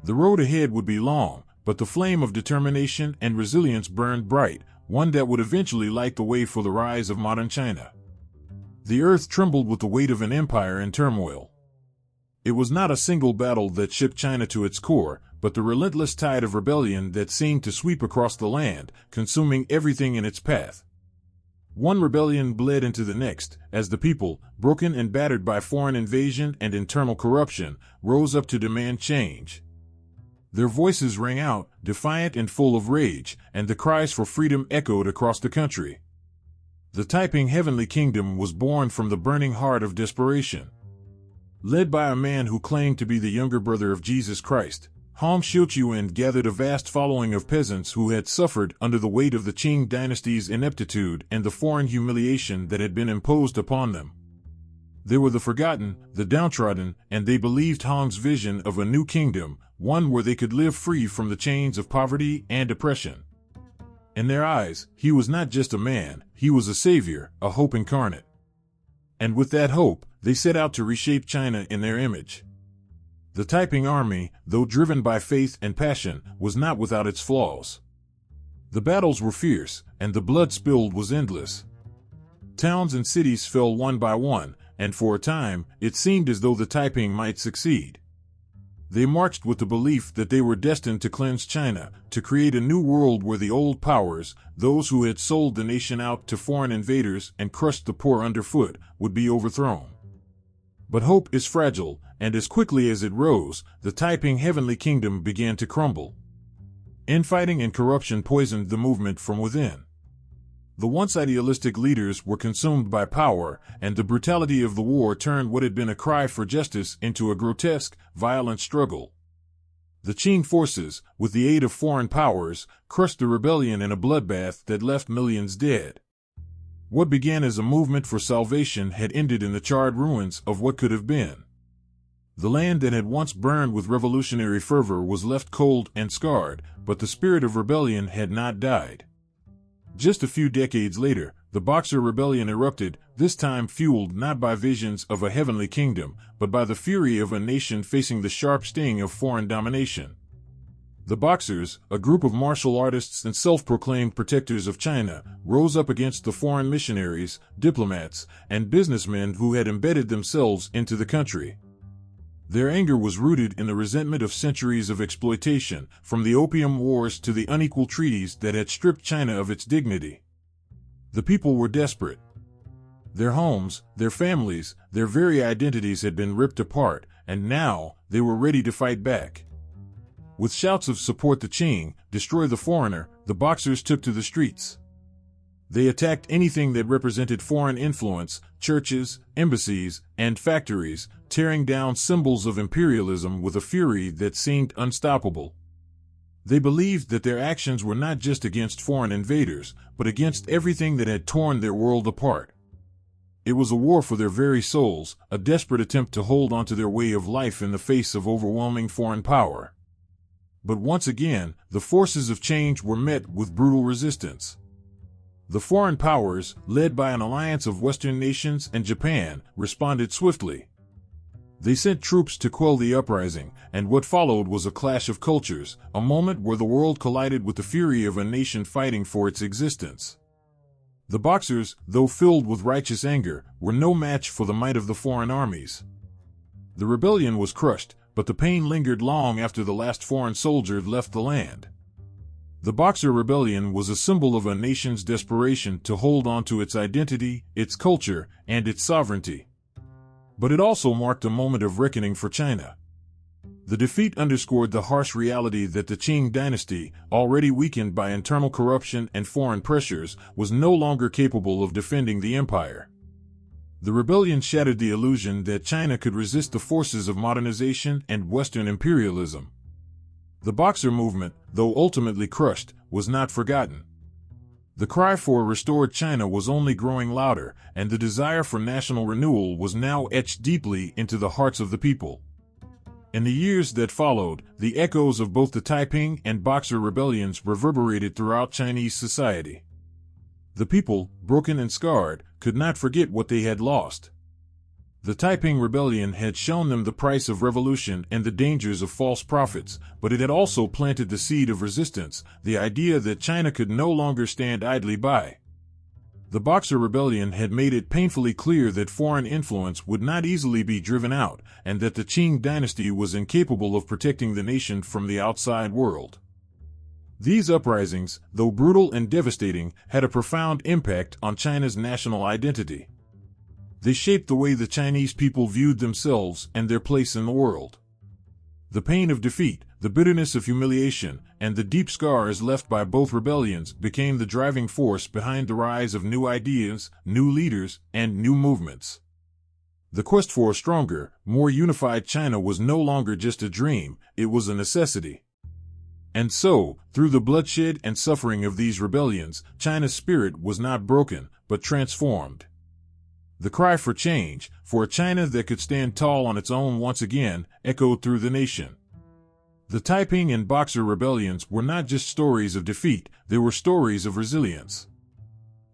The road ahead would be long, but the flame of determination and resilience burned bright, one that would eventually light the way for the rise of modern China. The earth trembled with the weight of an empire in turmoil. It was not a single battle that shook China to its core, but the relentless tide of rebellion that seemed to sweep across the land, consuming everything in its path. One rebellion bled into the next, as the people, broken and battered by foreign invasion and internal corruption, rose up to demand change. Their voices rang out, defiant and full of rage, and the cries for freedom echoed across the country. The Taiping Heavenly Kingdom was born from the burning heart of desperation. Led by a man who claimed to be the younger brother of Jesus Christ, Yuan gathered a vast following of peasants who had suffered under the weight of the Qing Dynasty's ineptitude and the foreign humiliation that had been imposed upon them. They were the forgotten, the downtrodden, and they believed Hong's vision of a new kingdom, one where they could live free from the chains of poverty and oppression. In their eyes, he was not just a man, he was a savior, a hope incarnate. And with that hope, they set out to reshape China in their image. The Taiping army, though driven by faith and passion, was not without its flaws. The battles were fierce, and the blood spilled was endless. Towns and cities fell one by one, and for a time, it seemed as though the Taiping might succeed. They marched with the belief that they were destined to cleanse China, to create a new world where the old powers, those who had sold the nation out to foreign invaders and crushed the poor underfoot, would be overthrown. But hope is fragile, and as quickly as it rose, the Taiping heavenly kingdom began to crumble. Infighting and corruption poisoned the movement from within. The once idealistic leaders were consumed by power, and the brutality of the war turned what had been a cry for justice into a grotesque, violent struggle. The Qing forces, with the aid of foreign powers, crushed the rebellion in a bloodbath that left millions dead. What began as a movement for salvation had ended in the charred ruins of what could have been. The land that had once burned with revolutionary fervor was left cold and scarred, but the spirit of rebellion had not died. Just a few decades later, the Boxer Rebellion erupted, this time fueled not by visions of a heavenly kingdom, but by the fury of a nation facing the sharp sting of foreign domination. The Boxers, a group of martial artists and self-proclaimed protectors of China, rose up against the foreign missionaries, diplomats, and businessmen who had embedded themselves into the country. Their anger was rooted in the resentment of centuries of exploitation, from the Opium Wars to the unequal treaties that had stripped China of its dignity. The people were desperate. Their homes, their families, their very identities had been ripped apart, and now they were ready to fight back. With shouts of "Support the Qing, destroy the foreigner," the Boxers took to the streets. They attacked anything that represented foreign influence, churches, embassies, and factories, tearing down symbols of imperialism with a fury that seemed unstoppable. They believed that their actions were not just against foreign invaders, but against everything that had torn their world apart. It was a war for their very souls, a desperate attempt to hold onto their way of life in the face of overwhelming foreign power. But once again, the forces of change were met with brutal resistance. The foreign powers, led by an alliance of Western nations and Japan, responded swiftly. They sent troops to quell the uprising, and what followed was a clash of cultures, a moment where the world collided with the fury of a nation fighting for its existence. The Boxers, though filled with righteous anger, were no match for the might of the foreign armies. The rebellion was crushed, but the pain lingered long after the last foreign soldier left the land. The Boxer Rebellion was a symbol of a nation's desperation to hold on to its identity, its culture, and its sovereignty. But it also marked a moment of reckoning for China. The defeat underscored the harsh reality that the Qing Dynasty, already weakened by internal corruption and foreign pressures, was no longer capable of defending the empire. The rebellion shattered the illusion that China could resist the forces of modernization and Western imperialism. The Boxer movement, though ultimately crushed, was not forgotten. The cry for a restored China was only growing louder, and the desire for national renewal was now etched deeply into the hearts of the people. In the years that followed, the echoes of both the Taiping and Boxer rebellions reverberated throughout Chinese society. The people, broken and scarred, could not forget what they had lost. The Taiping Rebellion had shown them the price of revolution and the dangers of false prophets, but it had also planted the seed of resistance, the idea that China could no longer stand idly by. The Boxer Rebellion had made it painfully clear that foreign influence would not easily be driven out, and that the Qing Dynasty was incapable of protecting the nation from the outside world. These uprisings, though brutal and devastating, had a profound impact on China's national identity. They shaped the way the Chinese people viewed themselves and their place in the world. The pain of defeat, the bitterness of humiliation, and the deep scars left by both rebellions became the driving force behind the rise of new ideas, new leaders, and new movements. The quest for a stronger, more unified China was no longer just a dream, it was a necessity. And so, through the bloodshed and suffering of these rebellions, China's spirit was not broken, but transformed. The cry for change, for a China that could stand tall on its own once again, echoed through the nation. The Taiping and Boxer rebellions were not just stories of defeat, they were stories of resilience.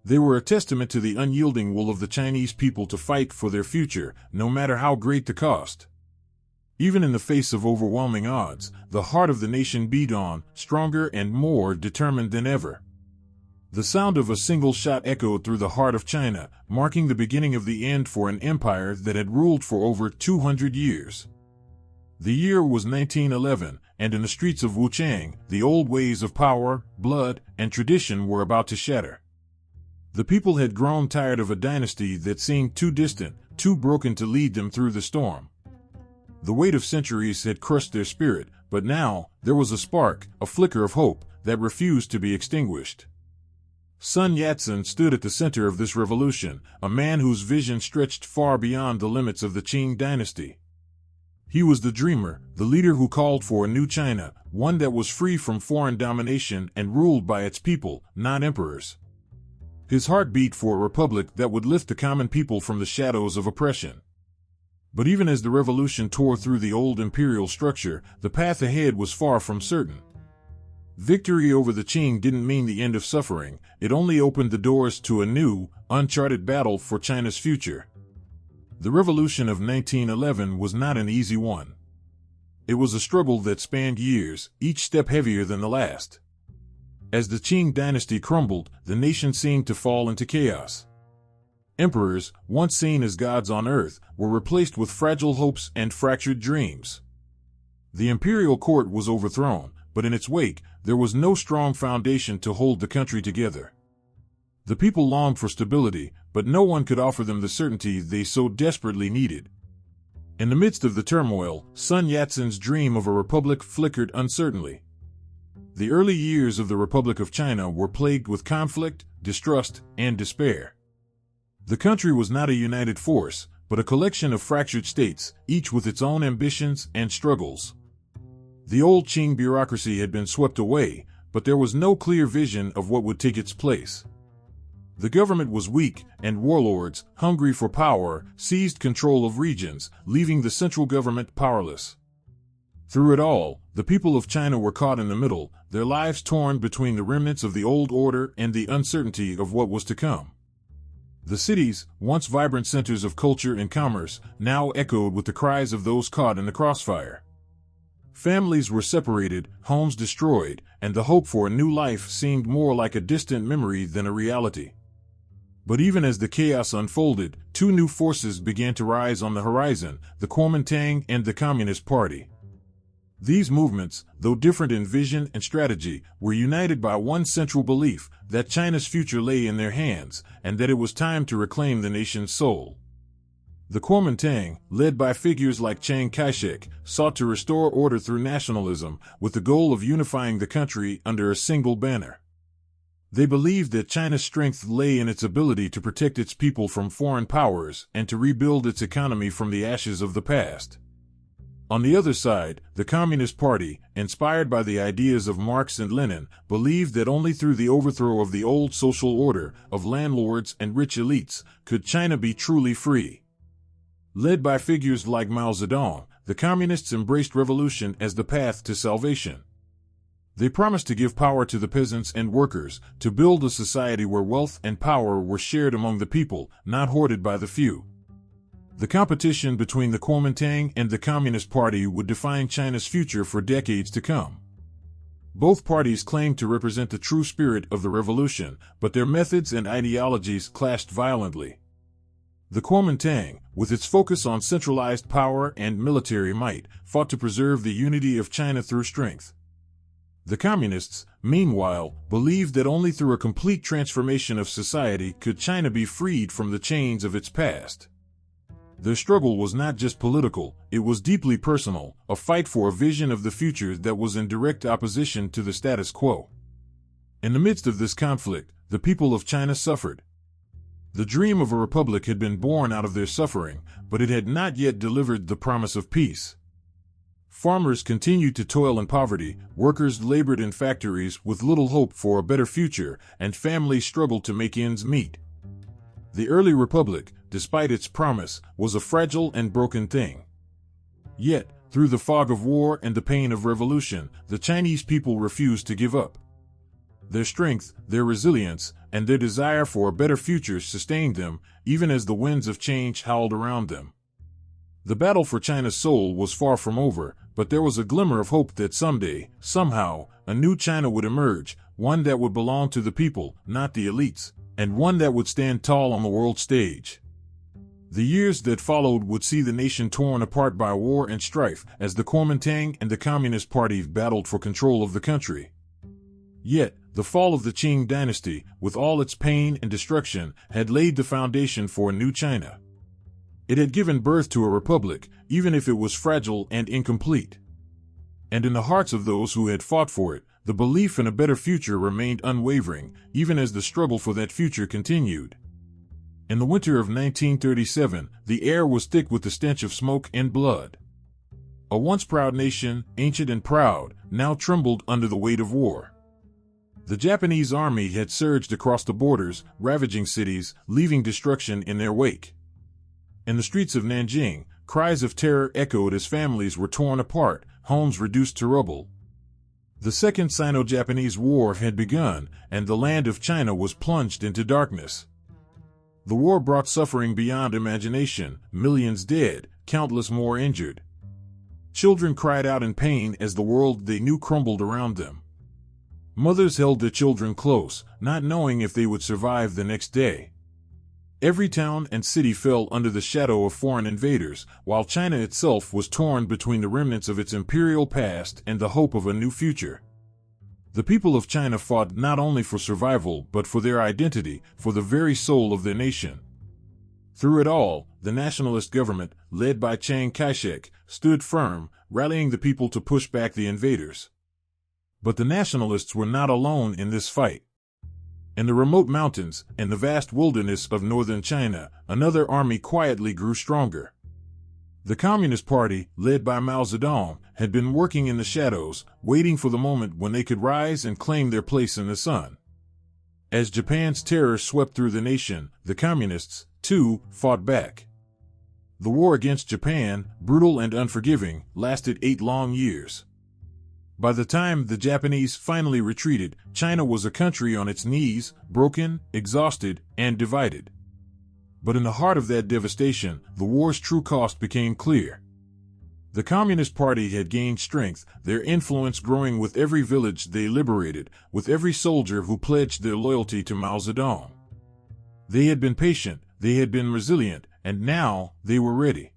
They were a testament to the unyielding will of the Chinese people to fight for their future, no matter how great the cost. Even in the face of overwhelming odds, the heart of the nation beat on, stronger and more determined than ever. The sound of a single shot echoed through the heart of China, marking the beginning of the end for an empire that had ruled for over 200 years. The year was 1911, and in the streets of Wuchang, the old ways of power, blood, and tradition were about to shatter. The people had grown tired of a dynasty that seemed too distant, too broken to lead them through the storm. The weight of centuries had crushed their spirit, but now there was a spark, a flicker of hope, that refused to be extinguished. Sun Yat-sen stood at the center of this revolution, a man whose vision stretched far beyond the limits of the Qing Dynasty. He was the dreamer, the leader who called for a new China, one that was free from foreign domination and ruled by its people, not emperors. His heart beat for a republic that would lift the common people from the shadows of oppression. But even as the revolution tore through the old imperial structure, the path ahead was far from certain. Victory over the Qing didn't mean the end of suffering, it only opened the doors to a new, uncharted battle for China's future. The revolution of 1911 was not an easy one. It was a struggle that spanned years, each step heavier than the last. As the Qing dynasty crumbled, the nation seemed to fall into chaos. Emperors, once seen as gods on earth, were replaced with fragile hopes and fractured dreams. The imperial court was overthrown, but in its wake, there was no strong foundation to hold the country together. The people longed for stability, but no one could offer them the certainty they so desperately needed. In the midst of the turmoil, Sun Yat-sen's dream of a republic flickered uncertainly. The early years of the Republic of China were plagued with conflict, distrust, and despair. The country was not a united force, but a collection of fractured states, each with its own ambitions and struggles. The old Qing bureaucracy had been swept away, but there was no clear vision of what would take its place. The government was weak, and warlords, hungry for power, seized control of regions, leaving the central government powerless. Through it all, the people of China were caught in the middle, their lives torn between the remnants of the old order and the uncertainty of what was to come. The cities, once vibrant centers of culture and commerce, now echoed with the cries of those caught in the crossfire. Families were separated, homes destroyed, and the hope for a new life seemed more like a distant memory than a reality. But even as the chaos unfolded, two new forces began to rise on the horizon, the Kuomintang and the Communist Party. These movements, though different in vision and strategy, were united by one central belief, that China's future lay in their hands, and that it was time to reclaim the nation's soul. The Kuomintang, led by figures like Chiang Kai-shek, sought to restore order through nationalism, with the goal of unifying the country under a single banner. They believed that China's strength lay in its ability to protect its people from foreign powers and to rebuild its economy from the ashes of the past. On the other side, the Communist Party, inspired by the ideas of Marx and Lenin, believed that only through the overthrow of the old social order, of landlords and rich elites, could China be truly free. Led by figures like Mao Zedong, the Communists embraced revolution as the path to salvation. They promised to give power to the peasants and workers, to build a society where wealth and power were shared among the people, not hoarded by the few. The competition between the Kuomintang and the Communist Party would define China's future for decades to come. Both parties claimed to represent the true spirit of the revolution, but their methods and ideologies clashed violently. The Kuomintang, with its focus on centralized power and military might, fought to preserve the unity of China through strength. The Communists, meanwhile, believed that only through a complete transformation of society could China be freed from the chains of its past. Their struggle was not just political, it was deeply personal, a fight for a vision of the future that was in direct opposition to the status quo. In the midst of this conflict, the people of China suffered. The dream of a republic had been born out of their suffering, but it had not yet delivered the promise of peace. Farmers continued to toil in poverty, workers labored in factories with little hope for a better future, and families struggled to make ends meet. The early republic, despite its promise, was a fragile and broken thing. Yet, through the fog of war and the pain of revolution, the Chinese people refused to give up. Their strength, their resilience, and their desire for a better future sustained them, even as the winds of change howled around them. The battle for China's soul was far from over, but there was a glimmer of hope that someday, somehow, a new China would emerge, one that would belong to the people, not the elites, and one that would stand tall on the world stage. The years that followed would see the nation torn apart by war and strife as the Kuomintang and the Communist Party battled for control of the country. Yet, the fall of the Qing Dynasty, with all its pain and destruction, had laid the foundation for a new China. It had given birth to a republic, even if it was fragile and incomplete. And in the hearts of those who had fought for it, the belief in a better future remained unwavering, even as the struggle for that future continued. In the winter of 1937, the air was thick with the stench of smoke and blood. A once proud nation, ancient and proud, now trembled under the weight of war. The Japanese army had surged across the borders, ravaging cities, leaving destruction in their wake. In the streets of Nanjing, cries of terror echoed as families were torn apart, homes reduced to rubble. The Second Sino-Japanese War had begun, and the land of China was plunged into darkness. The war brought suffering beyond imagination, millions dead, countless more injured. Children cried out in pain as the world they knew crumbled around them. Mothers held their children close, not knowing if they would survive the next day. Every town and city fell under the shadow of foreign invaders, while China itself was torn between the remnants of its imperial past and the hope of a new future. The people of China fought not only for survival but for their identity, for the very soul of their nation. Through it all, the nationalist government, led by Chiang Kai-shek, stood firm, rallying the people to push back the invaders. But the nationalists were not alone in this fight. In the remote mountains and the vast wilderness of northern China, another army quietly grew stronger. The Communist Party, led by Mao Zedong, had been working in the shadows, waiting for the moment when they could rise and claim their place in the sun. As Japan's terror swept through the nation, the Communists, too, fought back. The war against Japan, brutal and unforgiving, lasted 8 long years. By the time the Japanese finally retreated, China was a country on its knees, broken, exhausted, and divided. But in the heart of that devastation, the war's true cost became clear. The Communist Party had gained strength, their influence growing with every village they liberated, with every soldier who pledged their loyalty to Mao Zedong. They had been patient, they had been resilient, and now they were ready.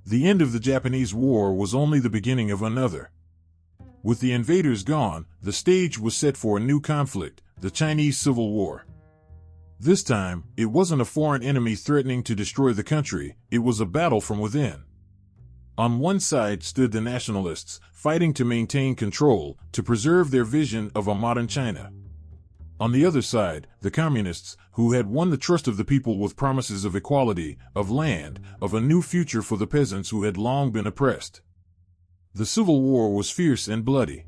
The end of the Japanese War was only the beginning of another. With the invaders gone, the stage was set for a new conflict, the Chinese Civil War. This time, it wasn't a foreign enemy threatening to destroy the country, it was a battle from within. On one side stood the nationalists, fighting to maintain control, to preserve their vision of a modern China. On the other side, the communists, who had won the trust of the people with promises of equality, of land, of a new future for the peasants who had long been oppressed. The Civil War was fierce and bloody.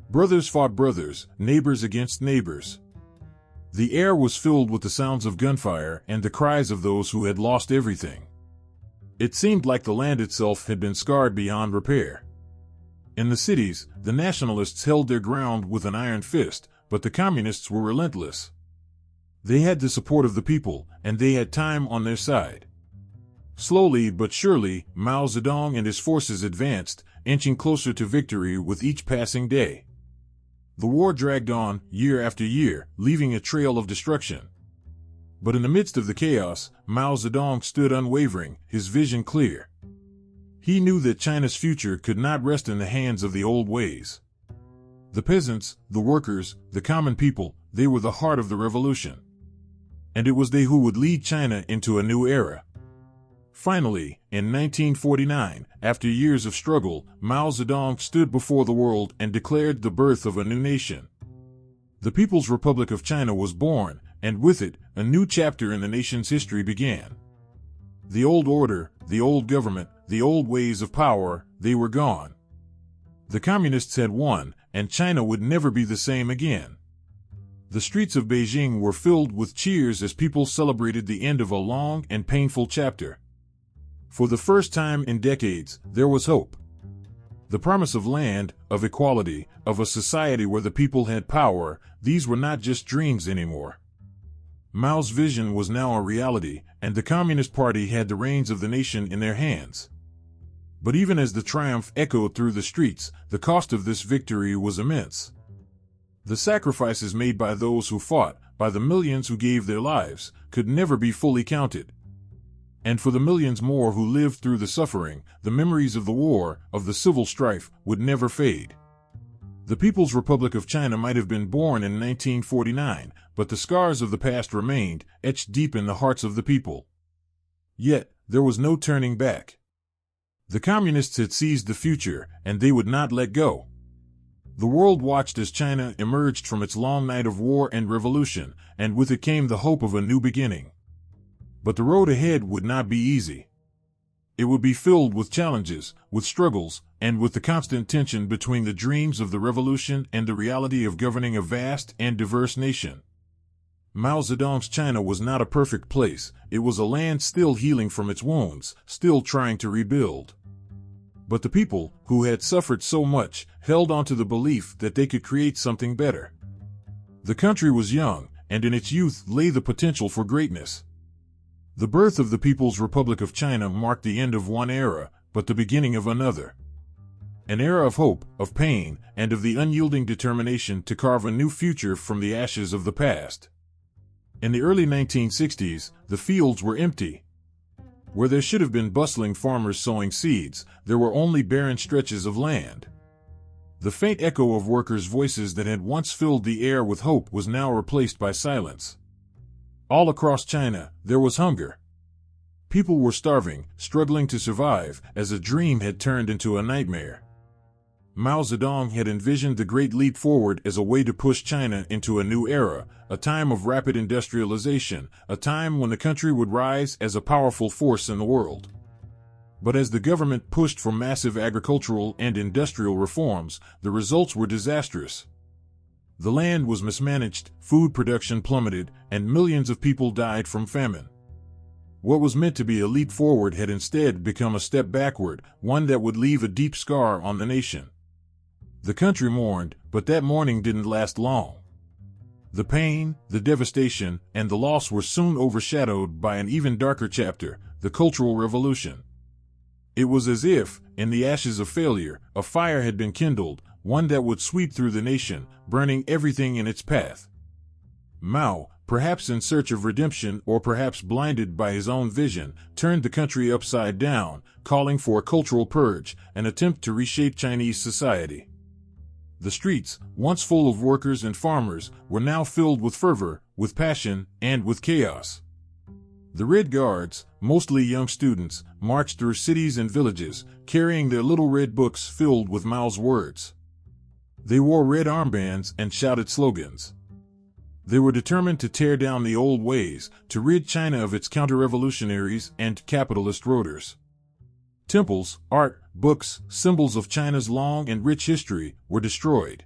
Brothers fought brothers, neighbors against neighbors. The air was filled with the sounds of gunfire and the cries of those who had lost everything. It seemed like the land itself had been scarred beyond repair. In the cities, the nationalists held their ground with an iron fist, but the communists were relentless. They had the support of the people, and they had time on their side. Slowly but surely, Mao Zedong and his forces advanced, inching closer to victory with each passing day. The war dragged on, year after year, leaving a trail of destruction. But in the midst of the chaos, Mao Zedong stood unwavering, his vision clear. He knew that China's future could not rest in the hands of the old ways. The peasants, the workers, the common people, they were the heart of the revolution. And it was they who would lead China into a new era. Finally, in 1949, after years of struggle, Mao Zedong stood before the world and declared the birth of a new nation. The People's Republic of China was born, and with it, a new chapter in the nation's history began. The old order, the old government, the old ways of power, they were gone. The communists had won, and China would never be the same again. The streets of Beijing were filled with cheers as people celebrated the end of a long and painful chapter. For the first time in decades, there was hope. The promise of land, of equality, of a society where the people had power, these were not just dreams anymore. Mao's vision was now a reality, and the Communist Party had the reins of the nation in their hands. But even as the triumph echoed through the streets, the cost of this victory was immense. The sacrifices made by those who fought, by the millions who gave their lives, could never be fully counted. And for the millions more who lived through the suffering, the memories of the war, of the civil strife, would never fade. The People's Republic of China might have been born in 1949, but the scars of the past remained, etched deep in the hearts of the people. Yet, there was no turning back. The Communists had seized the future, and they would not let go. The world watched as China emerged from its long night of war and revolution, and with it came the hope of a new beginning. But the road ahead would not be easy. It would be filled with challenges, with struggles, and with the constant tension between the dreams of the revolution and the reality of governing a vast and diverse nation. Mao Zedong's China was not a perfect place. It was a land still healing from its wounds, still trying to rebuild. But the people, who had suffered so much, held on to the belief that they could create something better. The country was young, and in its youth lay the potential for greatness. The birth of the People's Republic of China marked the end of one era, but the beginning of another. An era of hope, of pain, and of the unyielding determination to carve a new future from the ashes of the past. In the early 1960s, the fields were empty. Where there should have been bustling farmers sowing seeds, there were only barren stretches of land. The faint echo of workers' voices that had once filled the air with hope was now replaced by silence. All across China, there was hunger. People were starving, struggling to survive, as a dream had turned into a nightmare. Mao Zedong had envisioned the Great Leap Forward as a way to push China into a new era, a time of rapid industrialization, a time when the country would rise as a powerful force in the world. But as the government pushed for massive agricultural and industrial reforms, the results were disastrous. The land was mismanaged, food production plummeted, and millions of people died from famine. What was meant to be a leap forward had instead become a step backward, one that would leave a deep scar on the nation. The country mourned, but that mourning didn't last long. The pain, the devastation, and the loss were soon overshadowed by an even darker chapter, the Cultural Revolution. It was as if, in the ashes of failure, a fire had been kindled, one that would sweep through the nation, burning everything in its path. Mao, perhaps in search of redemption or perhaps blinded by his own vision, turned the country upside down, calling for a cultural purge, an attempt to reshape Chinese society. The streets, once full of workers and farmers, were now filled with fervor, with passion, and with chaos. The Red Guards, mostly young students, marched through cities and villages, carrying their little red books filled with Mao's words. They wore red armbands and shouted slogans. They were determined to tear down the old ways, to rid China of its counter-revolutionaries and capitalist rulers. Temples, art, books, symbols of China's long and rich history, were destroyed.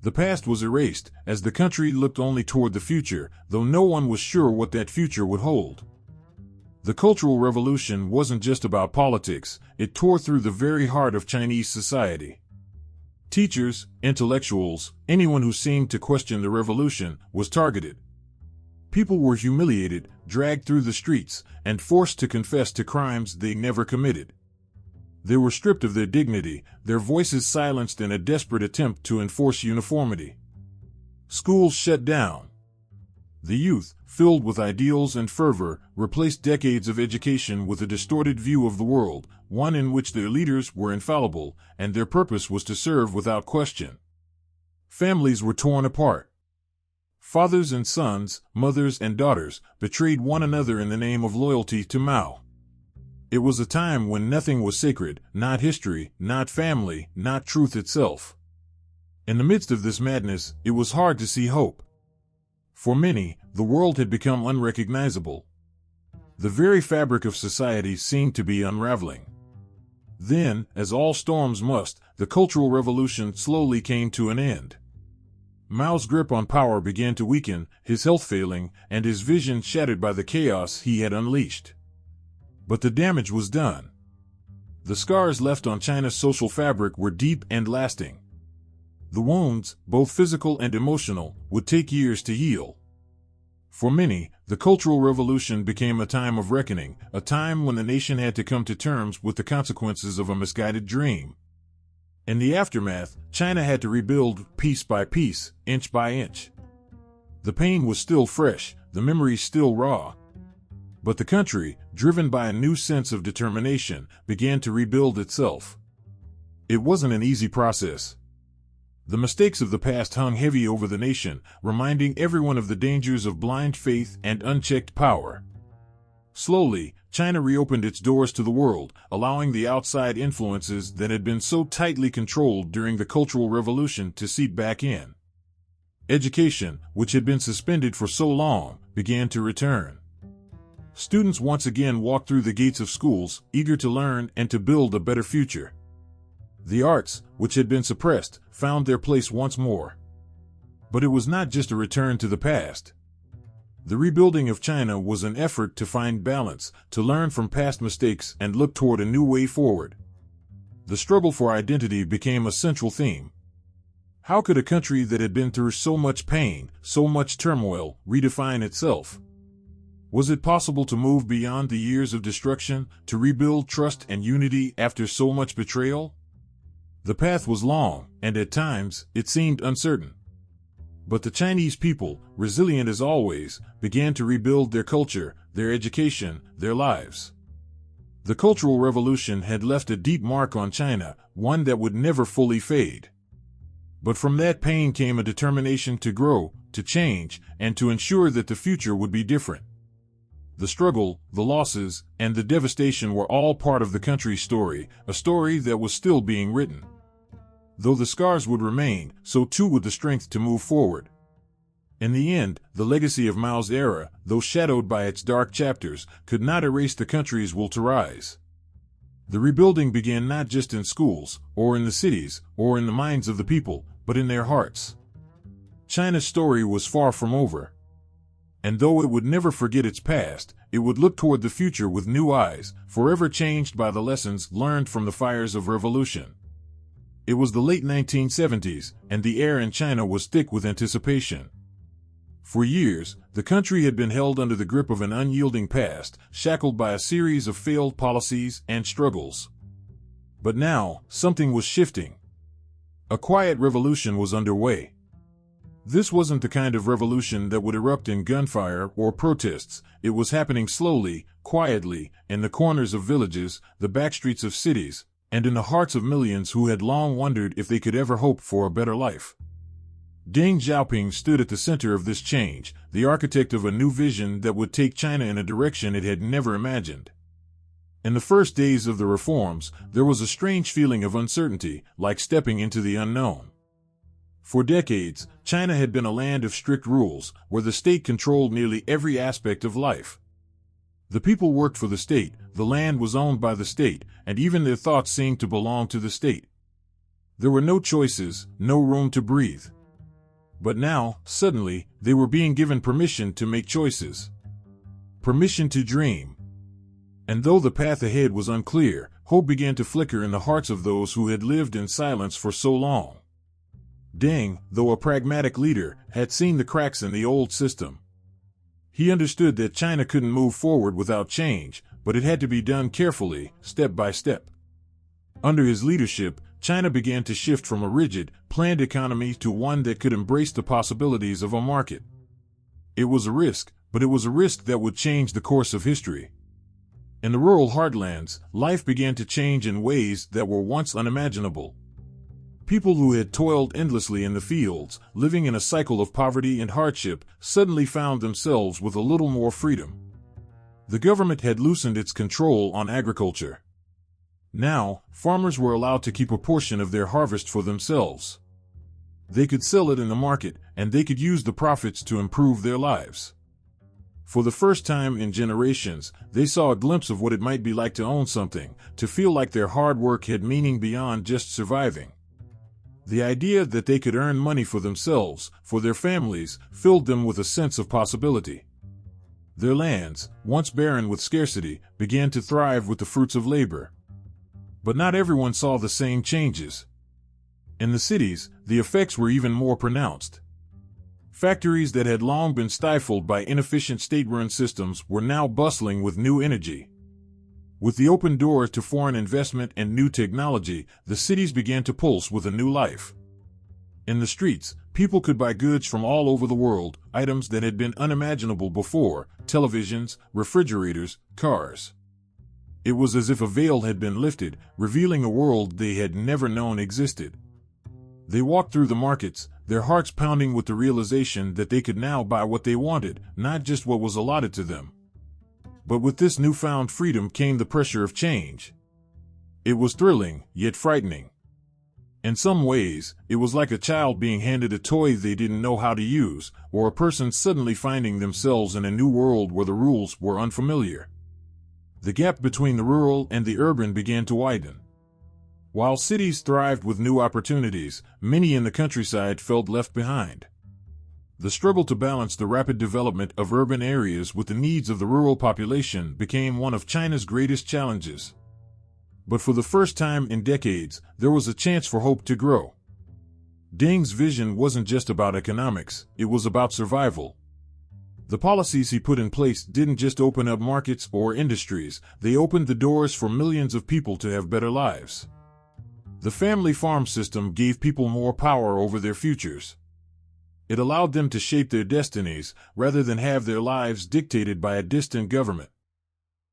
The past was erased, as the country looked only toward the future, though no one was sure what that future would hold. The Cultural Revolution wasn't just about politics, it tore through the very heart of Chinese society. Teachers, intellectuals, anyone who seemed to question the revolution, was targeted. People were humiliated, dragged through the streets, and forced to confess to crimes they never committed. They were stripped of their dignity, their voices silenced in a desperate attempt to enforce uniformity. Schools shut down. The youth, filled with ideals and fervor, replaced decades of education with a distorted view of the world, one in which their leaders were infallible, and their purpose was to serve without question. Families were torn apart. Fathers and sons, mothers and daughters, betrayed one another in the name of loyalty to Mao. It was a time when nothing was sacred, not history, not family, not truth itself. In the midst of this madness, it was hard to see hope. For many, the world had become unrecognizable. The very fabric of society seemed to be unraveling. Then, as all storms must, the Cultural Revolution slowly came to an end. Mao's grip on power began to weaken, his health failing, and his vision shattered by the chaos he had unleashed. But the damage was done. The scars left on China's social fabric were deep and lasting. The wounds, both physical and emotional, would take years to heal. For many, the Cultural Revolution became a time of reckoning, a time when the nation had to come to terms with the consequences of a misguided dream. In the aftermath, China had to rebuild piece by piece, inch by inch. The pain was still fresh, the memories still raw. But the country, driven by a new sense of determination, began to rebuild itself. It wasn't an easy process. The mistakes of the past hung heavy over the nation, reminding everyone of the dangers of blind faith and unchecked power. Slowly, China reopened its doors to the world, allowing the outside influences that had been so tightly controlled during the Cultural Revolution to seep back in. Education, which had been suspended for so long, began to return. Students once again walked through the gates of schools, eager to learn and to build a better future. The arts, which had been suppressed, found their place once more. But it was not just a return to the past. The rebuilding of China was an effort to find balance, to learn from past mistakes and look toward a new way forward. The struggle for identity became a central theme. How could a country that had been through so much pain, so much turmoil, redefine itself? Was it possible to move beyond the years of destruction, to rebuild trust and unity after so much betrayal? The path was long, and at times, it seemed uncertain. But the Chinese people, resilient as always, began to rebuild their culture, their education, their lives. The Cultural Revolution had left a deep mark on China, one that would never fully fade. But from that pain came a determination to grow, to change, and to ensure that the future would be different. The struggle, the losses, and the devastation were all part of the country's story, a story that was still being written. Though the scars would remain, so too would the strength to move forward. In the end, the legacy of Mao's era, though shadowed by its dark chapters, could not erase the country's will to rise. The rebuilding began not just in schools, or in the cities, or in the minds of the people, but in their hearts. China's story was far from over. And though it would never forget its past, it would look toward the future with new eyes, forever changed by the lessons learned from the fires of revolution. It was the late 1970s, and the air in China was thick with anticipation. For years, the country had been held under the grip of an unyielding past, shackled by a series of failed policies and struggles. But now, something was shifting. A quiet revolution was underway. This wasn't the kind of revolution that would erupt in gunfire or protests. It was happening slowly, quietly, in the corners of villages, the backstreets of cities, and in the hearts of millions who had long wondered if they could ever hope for a better life. Deng Xiaoping stood at the center of this change, the architect of a new vision that would take China in a direction it had never imagined. In the first days of the reforms, there was a strange feeling of uncertainty, like stepping into the unknown. For decades, China had been a land of strict rules, where the state controlled nearly every aspect of life. The people worked for the state, the land was owned by the state, and even their thoughts seemed to belong to the state. There were no choices, no room to breathe. But now, suddenly, they were being given permission to make choices. Permission to dream. And though the path ahead was unclear, hope began to flicker in the hearts of those who had lived in silence for so long. Deng, though a pragmatic leader, had seen the cracks in the old system. He understood that China couldn't move forward without change, but it had to be done carefully, step by step. Under his leadership, China began to shift from a rigid, planned economy to one that could embrace the possibilities of a market. It was a risk, but it was a risk that would change the course of history. In the rural heartlands, life began to change in ways that were once unimaginable. People who had toiled endlessly in the fields, living in a cycle of poverty and hardship, suddenly found themselves with a little more freedom. The government had loosened its control on agriculture. Now, farmers were allowed to keep a portion of their harvest for themselves. They could sell it in the market, and they could use the profits to improve their lives. For the first time in generations, they saw a glimpse of what it might be like to own something, to feel like their hard work had meaning beyond just surviving. The idea that they could earn money for themselves, for their families, filled them with a sense of possibility. Their lands, once barren with scarcity, began to thrive with the fruits of labor. But not everyone saw the same changes. In the cities, the effects were even more pronounced. Factories that had long been stifled by inefficient state-run systems were now bustling with new energy. With the open doors to foreign investment and new technology, the cities began to pulse with a new life. In the streets, people could buy goods from all over the world, items that had been unimaginable before: televisions, refrigerators, cars. It was as if a veil had been lifted, revealing a world they had never known existed. They walked through the markets, their hearts pounding with the realization that they could now buy what they wanted, not just what was allotted to them. But with this newfound freedom came the pressure of change. It was thrilling, yet frightening. In some ways, it was like a child being handed a toy they didn't know how to use, or a person suddenly finding themselves in a new world where the rules were unfamiliar. The gap between the rural and the urban began to widen. While cities thrived with new opportunities, many in the countryside felt left behind. The struggle to balance the rapid development of urban areas with the needs of the rural population became one of China's greatest challenges. But for the first time in decades, there was a chance for hope to grow. Deng's vision wasn't just about economics, it was about survival. The policies he put in place didn't just open up markets or industries, they opened the doors for millions of people to have better lives. The family farm system gave people more power over their futures. It allowed them to shape their destinies, rather than have their lives dictated by a distant government.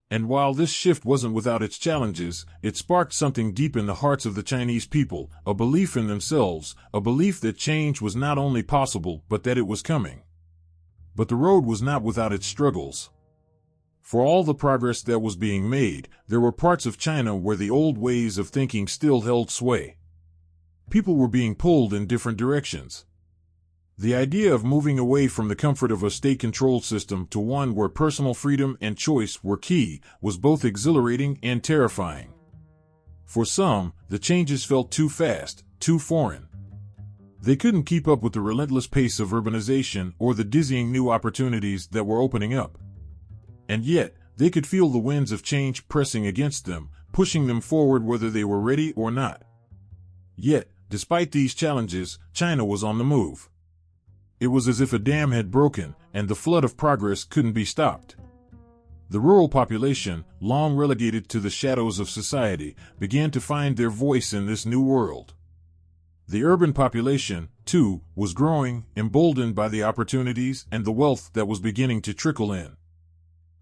And while this shift wasn't without its challenges, it sparked something deep in the hearts of the Chinese people, a belief in themselves, a belief that change was not only possible but that it was coming. But the road was not without its struggles. For all the progress that was being made, there were parts of China where the old ways of thinking still held sway. People were being pulled in different directions. The idea of moving away from the comfort of a state-controlled system to one where personal freedom and choice were key was both exhilarating and terrifying. For some, the changes felt too fast, too foreign. They couldn't keep up with the relentless pace of urbanization or the dizzying new opportunities that were opening up. And yet, they could feel the winds of change pressing against them, pushing them forward whether they were ready or not. Yet, despite these challenges, China was on the move. It was as if a dam had broken, and the flood of progress couldn't be stopped. The rural population, long relegated to the shadows of society, began to find their voice in this new world. The urban population, too, was growing, emboldened by the opportunities and the wealth that was beginning to trickle in.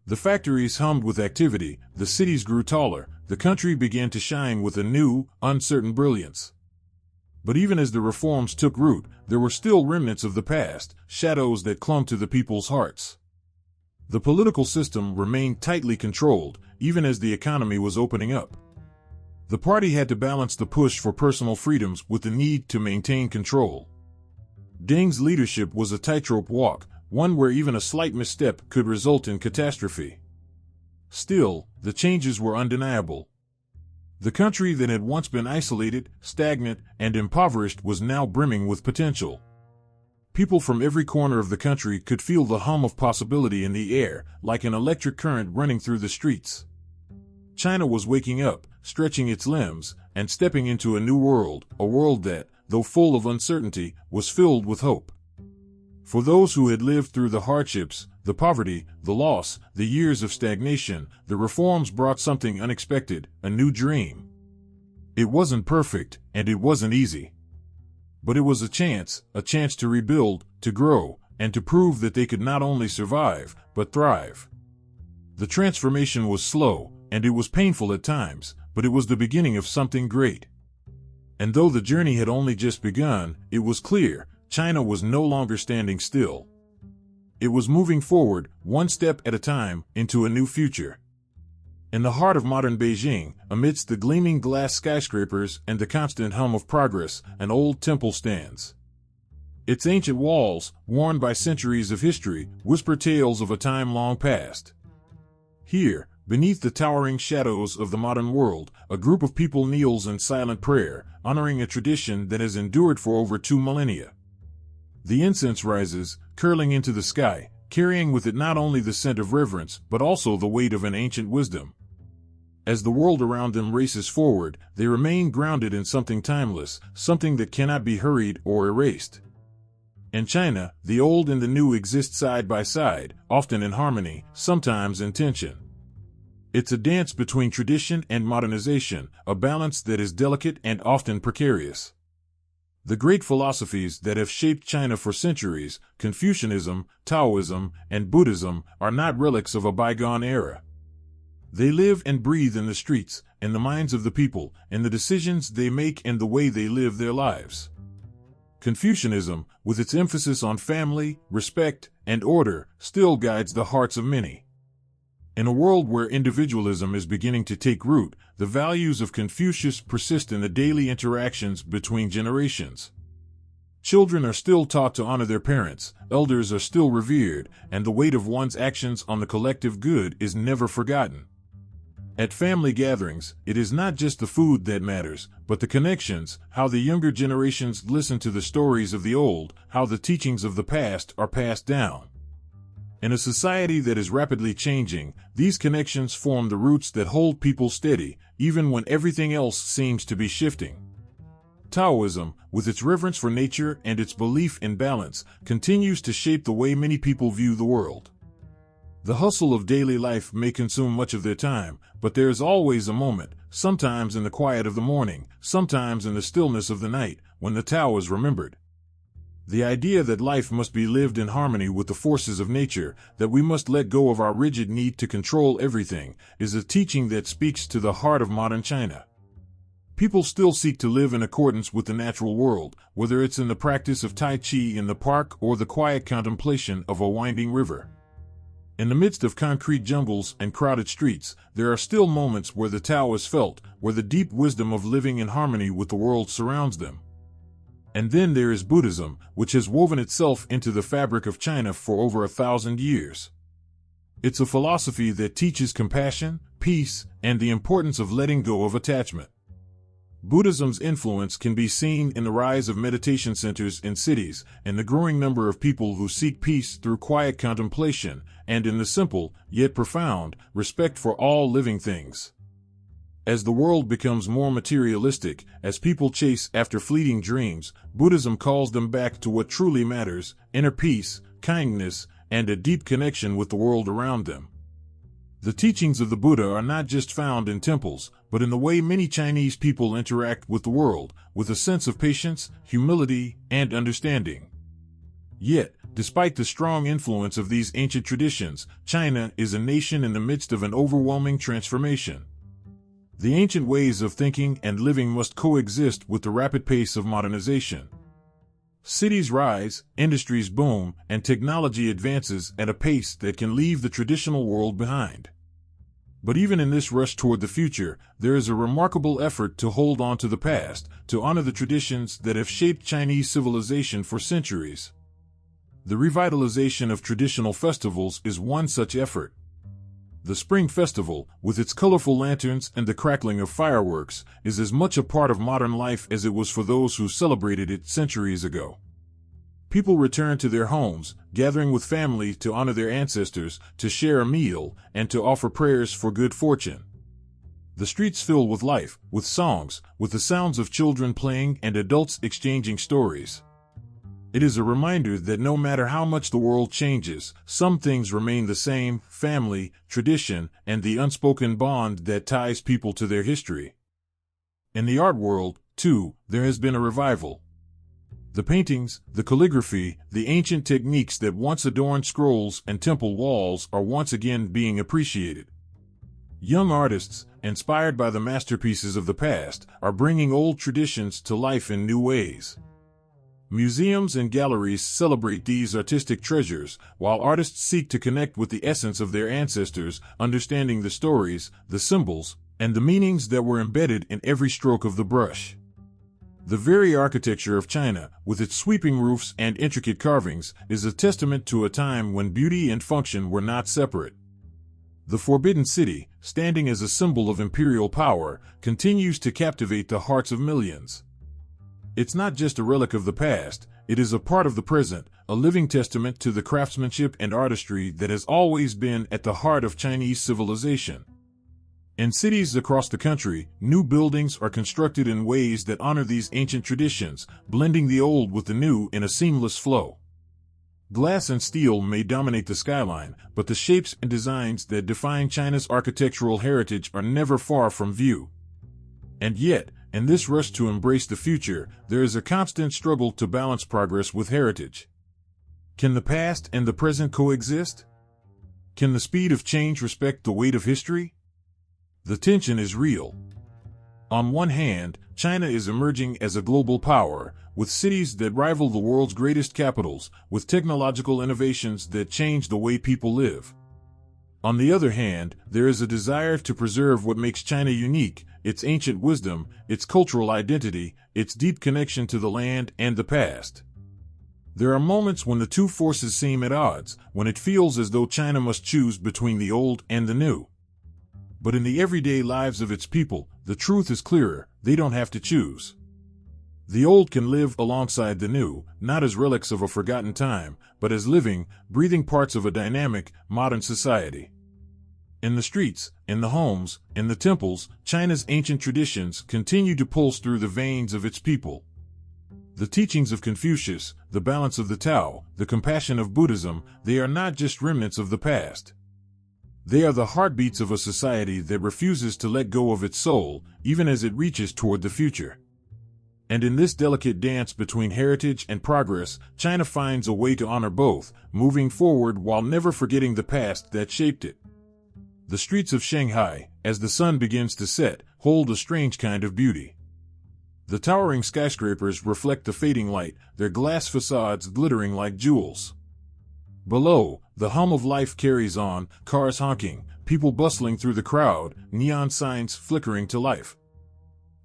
The factories hummed with activity, the cities grew taller, the country began to shine with a new, uncertain brilliance. But even as the reforms took root, there were still remnants of the past, shadows that clung to the people's hearts. The political system remained tightly controlled, even as the economy was opening up. The party had to balance the push for personal freedoms with the need to maintain control. Deng's leadership was a tightrope walk, one where even a slight misstep could result in catastrophe. Still, the changes were undeniable. The country that had once been isolated, stagnant, and impoverished was now brimming with potential. People from every corner of the country could feel the hum of possibility in the air, like an electric current running through the streets. China was waking up, stretching its limbs, and stepping into a new world, a world that, though full of uncertainty, was filled with hope. For those who had lived through the hardships, the poverty, the loss, the years of stagnation, the reforms brought something unexpected, a new dream. It wasn't perfect, and it wasn't easy. But it was a chance to rebuild, to grow, and to prove that they could not only survive, but thrive. The transformation was slow, and it was painful at times, but it was the beginning of something great. And though the journey had only just begun, it was clear, China was no longer standing still. It was moving forward, one step at a time, into a new future. In the heart of modern Beijing, amidst the gleaming glass skyscrapers and the constant hum of progress, an old temple stands. Its ancient walls, worn by centuries of history, whisper tales of a time long past. Here, beneath the towering shadows of the modern world, a group of people kneels in silent prayer, honoring a tradition that has endured for over 2 millennia. The incense rises, curling into the sky, carrying with it not only the scent of reverence, but also the weight of an ancient wisdom. As the world around them races forward, they remain grounded in something timeless, something that cannot be hurried or erased. In China, the old and the new exist side by side, often in harmony, sometimes in tension. It's a dance between tradition and modernization, a balance that is delicate and often precarious. The great philosophies that have shaped China for centuries, Confucianism, Daoism, and Buddhism, are not relics of a bygone era. They live and breathe in the streets, in the minds of the people, in the decisions they make and the way they live their lives. Confucianism, with its emphasis on family, respect, and order, still guides the hearts of many. In a world where individualism is beginning to take root, the values of Confucius persist in the daily interactions between generations. Children are still taught to honor their parents, elders are still revered, and the weight of one's actions on the collective good is never forgotten. At family gatherings, it is not just the food that matters, but the connections, how the younger generations listen to the stories of the old, how the teachings of the past are passed down. In a society that is rapidly changing, these connections form the roots that hold people steady, even when everything else seems to be shifting. Taoism, with its reverence for nature and its belief in balance, continues to shape the way many people view the world. The hustle of daily life may consume much of their time, but there is always a moment, sometimes in the quiet of the morning, sometimes in the stillness of the night, when the Tao is remembered. The idea that life must be lived in harmony with the forces of nature, that we must let go of our rigid need to control everything, is a teaching that speaks to the heart of modern China. People still seek to live in accordance with the natural world, whether it's in the practice of Tai Chi in the park or the quiet contemplation of a winding river. In the midst of concrete jungles and crowded streets, there are still moments where the Tao is felt, where the deep wisdom of living in harmony with the world surrounds them. And then there is Buddhism, which has woven itself into the fabric of China for over 1,000 years. It's a philosophy that teaches compassion, peace, and the importance of letting go of attachment. Buddhism's influence can be seen in the rise of meditation centers in cities, in the growing number of people who seek peace through quiet contemplation, and in the simple, yet profound, respect for all living things. As the world becomes more materialistic, as people chase after fleeting dreams, Buddhism calls them back to what truly matters: inner peace, kindness, and a deep connection with the world around them. The teachings of the Buddha are not just found in temples, but in the way many Chinese people interact with the world, with a sense of patience, humility, and understanding. Yet, despite the strong influence of these ancient traditions, China is a nation in the midst of an overwhelming transformation. The ancient ways of thinking and living must coexist with the rapid pace of modernization. Cities rise, industries boom, and technology advances at a pace that can leave the traditional world behind. But even in this rush toward the future, there is a remarkable effort to hold on to the past, to honor the traditions that have shaped Chinese civilization for centuries. The revitalization of traditional festivals is one such effort. The Spring Festival, with its colorful lanterns and the crackling of fireworks, is as much a part of modern life as it was for those who celebrated it centuries ago. People return to their homes, gathering with family to honor their ancestors, to share a meal, and to offer prayers for good fortune. The streets fill with life, with songs, with the sounds of children playing and adults exchanging stories. It is a reminder that no matter how much the world changes, some things remain the same: family, tradition, and the unspoken bond that ties people to their history. In the art world, too, there has been a revival. The paintings, the calligraphy, the ancient techniques that once adorned scrolls and temple walls are once again being appreciated. Young artists, inspired by the masterpieces of the past, are bringing old traditions to life in new ways. Museums and galleries celebrate these artistic treasures, while artists seek to connect with the essence of their ancestors, understanding the stories, the symbols, and the meanings that were embedded in every stroke of the brush. The very architecture of China, with its sweeping roofs and intricate carvings, is a testament to a time when beauty and function were not separate. The Forbidden City, standing as a symbol of imperial power, continues to captivate the hearts of millions. It's not just a relic of the past, it is a part of the present, a living testament to the craftsmanship and artistry that has always been at the heart of Chinese civilization. In cities across the country, new buildings are constructed in ways that honor these ancient traditions, blending the old with the new in a seamless flow. Glass and steel may dominate the skyline, but the shapes and designs that define China's architectural heritage are never far from view. And yet, in this rush to embrace the future, there is a constant struggle to balance progress with heritage. Can the past and the present coexist? Can the speed of change respect the weight of history? The tension is real. On one hand, China is emerging as a global power, with cities that rival the world's greatest capitals, with technological innovations that change the way people live. On the other hand, there is a desire to preserve what makes China unique, its ancient wisdom, its cultural identity, its deep connection to the land and the past. There are moments when the two forces seem at odds, when it feels as though China must choose between the old and the new. But in the everyday lives of its people, the truth is clearer: they don't have to choose. The old can live alongside the new, not as relics of a forgotten time, but as living, breathing parts of a dynamic, modern society. In the streets, in the homes, in the temples, China's ancient traditions continue to pulse through the veins of its people. The teachings of Confucius, the balance of the Tao, the compassion of Buddhism, they are not just remnants of the past. They are the heartbeats of a society that refuses to let go of its soul, even as it reaches toward the future. And in this delicate dance between heritage and progress, China finds a way to honor both, moving forward while never forgetting the past that shaped it. The streets of Shanghai, as the sun begins to set, hold a strange kind of beauty. The towering skyscrapers reflect the fading light, their glass facades glittering like jewels. Below, the hum of life carries on, cars honking, people bustling through the crowd, neon signs flickering to life.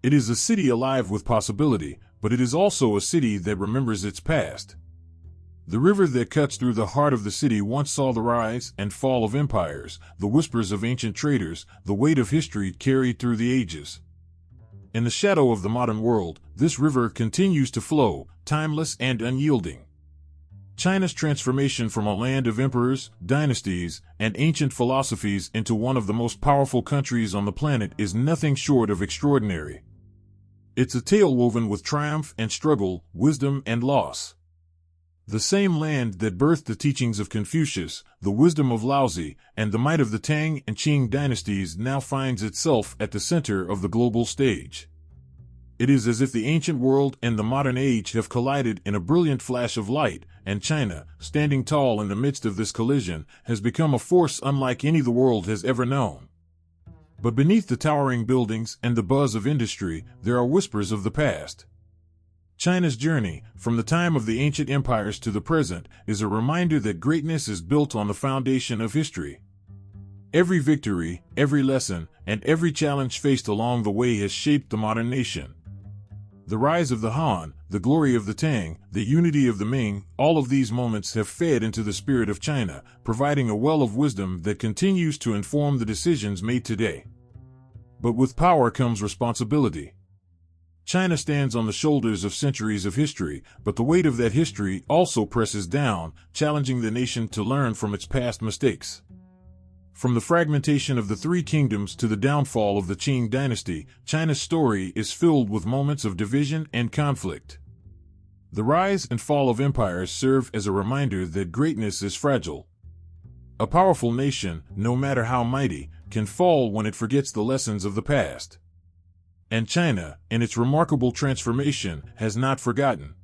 It is a city alive with possibility, but it is also a city that remembers its past. The river that cuts through the heart of the city once saw the rise and fall of empires, the whispers of ancient traders, the weight of history carried through the ages. In the shadow of the modern world, this river continues to flow, timeless and unyielding. China's transformation from a land of emperors, dynasties, and ancient philosophies into one of the most powerful countries on the planet is nothing short of extraordinary. It's a tale woven with triumph and struggle, wisdom and loss. The same land that birthed the teachings of Confucius, the wisdom of Laozi, and the might of the Tang and Qing dynasties now finds itself at the center of the global stage. It is as if the ancient world and the modern age have collided in a brilliant flash of light, and China, standing tall in the midst of this collision, has become a force unlike any the world has ever known. But beneath the towering buildings and the buzz of industry, there are whispers of the past. China's journey, from the time of the ancient empires to the present, is a reminder that greatness is built on the foundation of history. Every victory, every lesson, and every challenge faced along the way has shaped the modern nation. The rise of the Han, the glory of the Tang, the unity of the Ming, all of these moments have fed into the spirit of China, providing a well of wisdom that continues to inform the decisions made today. But with power comes responsibility. China stands on the shoulders of centuries of history, but the weight of that history also presses down, challenging the nation to learn from its past mistakes. From the fragmentation of the Three Kingdoms to the downfall of the Qing Dynasty, China's story is filled with moments of division and conflict. The rise and fall of empires serve as a reminder that greatness is fragile. A powerful nation, no matter how mighty, can fall when it forgets the lessons of the past. And China, in its remarkable transformation, has not forgotten.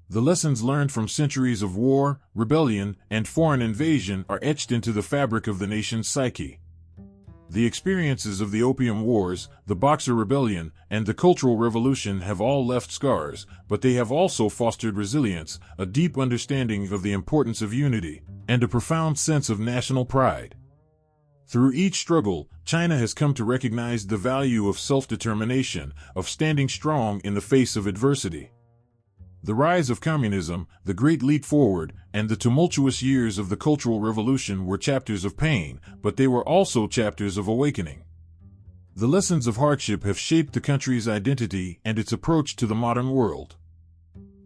The lessons learned from centuries of war, rebellion, and foreign invasion are etched into the fabric of the nation's psyche. The experiences of the Opium Wars, the Boxer Rebellion, and the Cultural Revolution have all left scars, but they have also fostered resilience, a deep understanding of the importance of unity, and a profound sense of national pride. Through each struggle, China has come to recognize the value of self-determination, of standing strong in the face of adversity. The rise of communism, the Great Leap Forward, and the tumultuous years of the Cultural Revolution were chapters of pain, but they were also chapters of awakening. The lessons of hardship have shaped the country's identity and its approach to the modern world.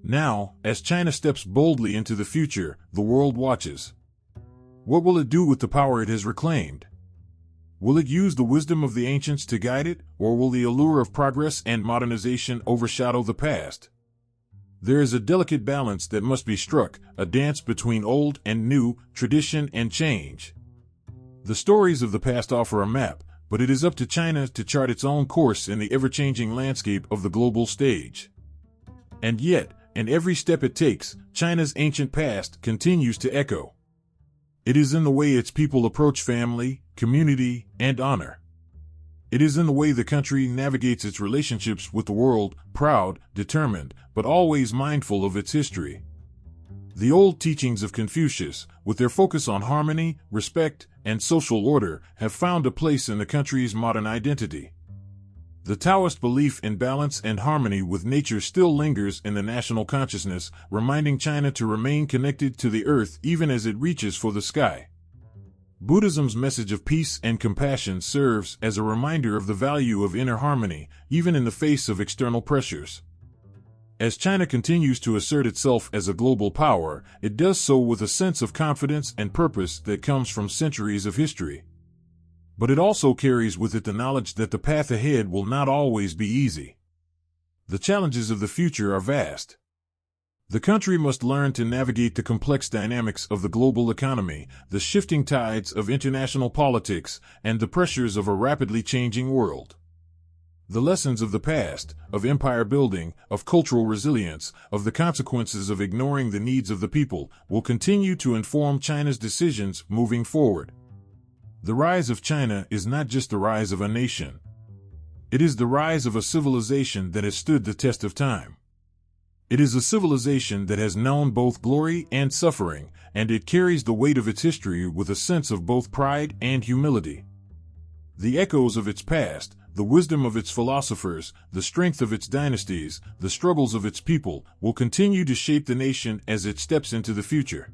Now, as China steps boldly into the future, the world watches. What will it do with the power it has reclaimed? Will it use the wisdom of the ancients to guide it, or will the allure of progress and modernization overshadow the past? There is a delicate balance that must be struck, a dance between old and new, tradition and change. The stories of the past offer a map, but it is up to China to chart its own course in the ever-changing landscape of the global stage. And yet, in every step it takes, China's ancient past continues to echo. It is in the way its people approach family, community, and honor. It is in the way the country navigates its relationships with the world, proud, determined, but always mindful of its history. The old teachings of Confucius, with their focus on harmony, respect, and social order, have found a place in the country's modern identity. The Taoist belief in balance and harmony with nature still lingers in the national consciousness, reminding China to remain connected to the earth even as it reaches for the sky. Buddhism's message of peace and compassion serves as a reminder of the value of inner harmony, even in the face of external pressures. As China continues to assert itself as a global power, it does so with a sense of confidence and purpose that comes from centuries of history. But it also carries with it the knowledge that the path ahead will not always be easy. The challenges of the future are vast. The country must learn to navigate the complex dynamics of the global economy, the shifting tides of international politics, and the pressures of a rapidly changing world. The lessons of the past, of empire building, of cultural resilience, of the consequences of ignoring the needs of the people, will continue to inform China's decisions moving forward. The rise of China is not just the rise of a nation. It is the rise of a civilization that has stood the test of time. It is a civilization that has known both glory and suffering, and it carries the weight of its history with a sense of both pride and humility. The echoes of its past, the wisdom of its philosophers, the strength of its dynasties, the struggles of its people, will continue to shape the nation as it steps into the future.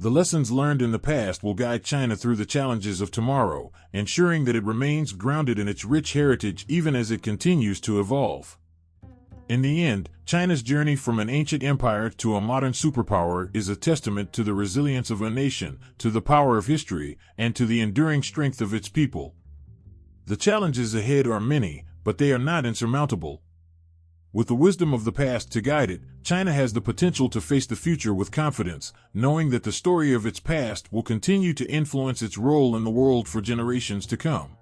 The lessons learned in the past will guide China through the challenges of tomorrow, ensuring that it remains grounded in its rich heritage even as it continues to evolve. In the end, China's journey from an ancient empire to a modern superpower is a testament to the resilience of a nation, to the power of history, and to the enduring strength of its people. The challenges ahead are many, but they are not insurmountable. With the wisdom of the past to guide it, China has the potential to face the future with confidence, knowing that the story of its past will continue to influence its role in the world for generations to come.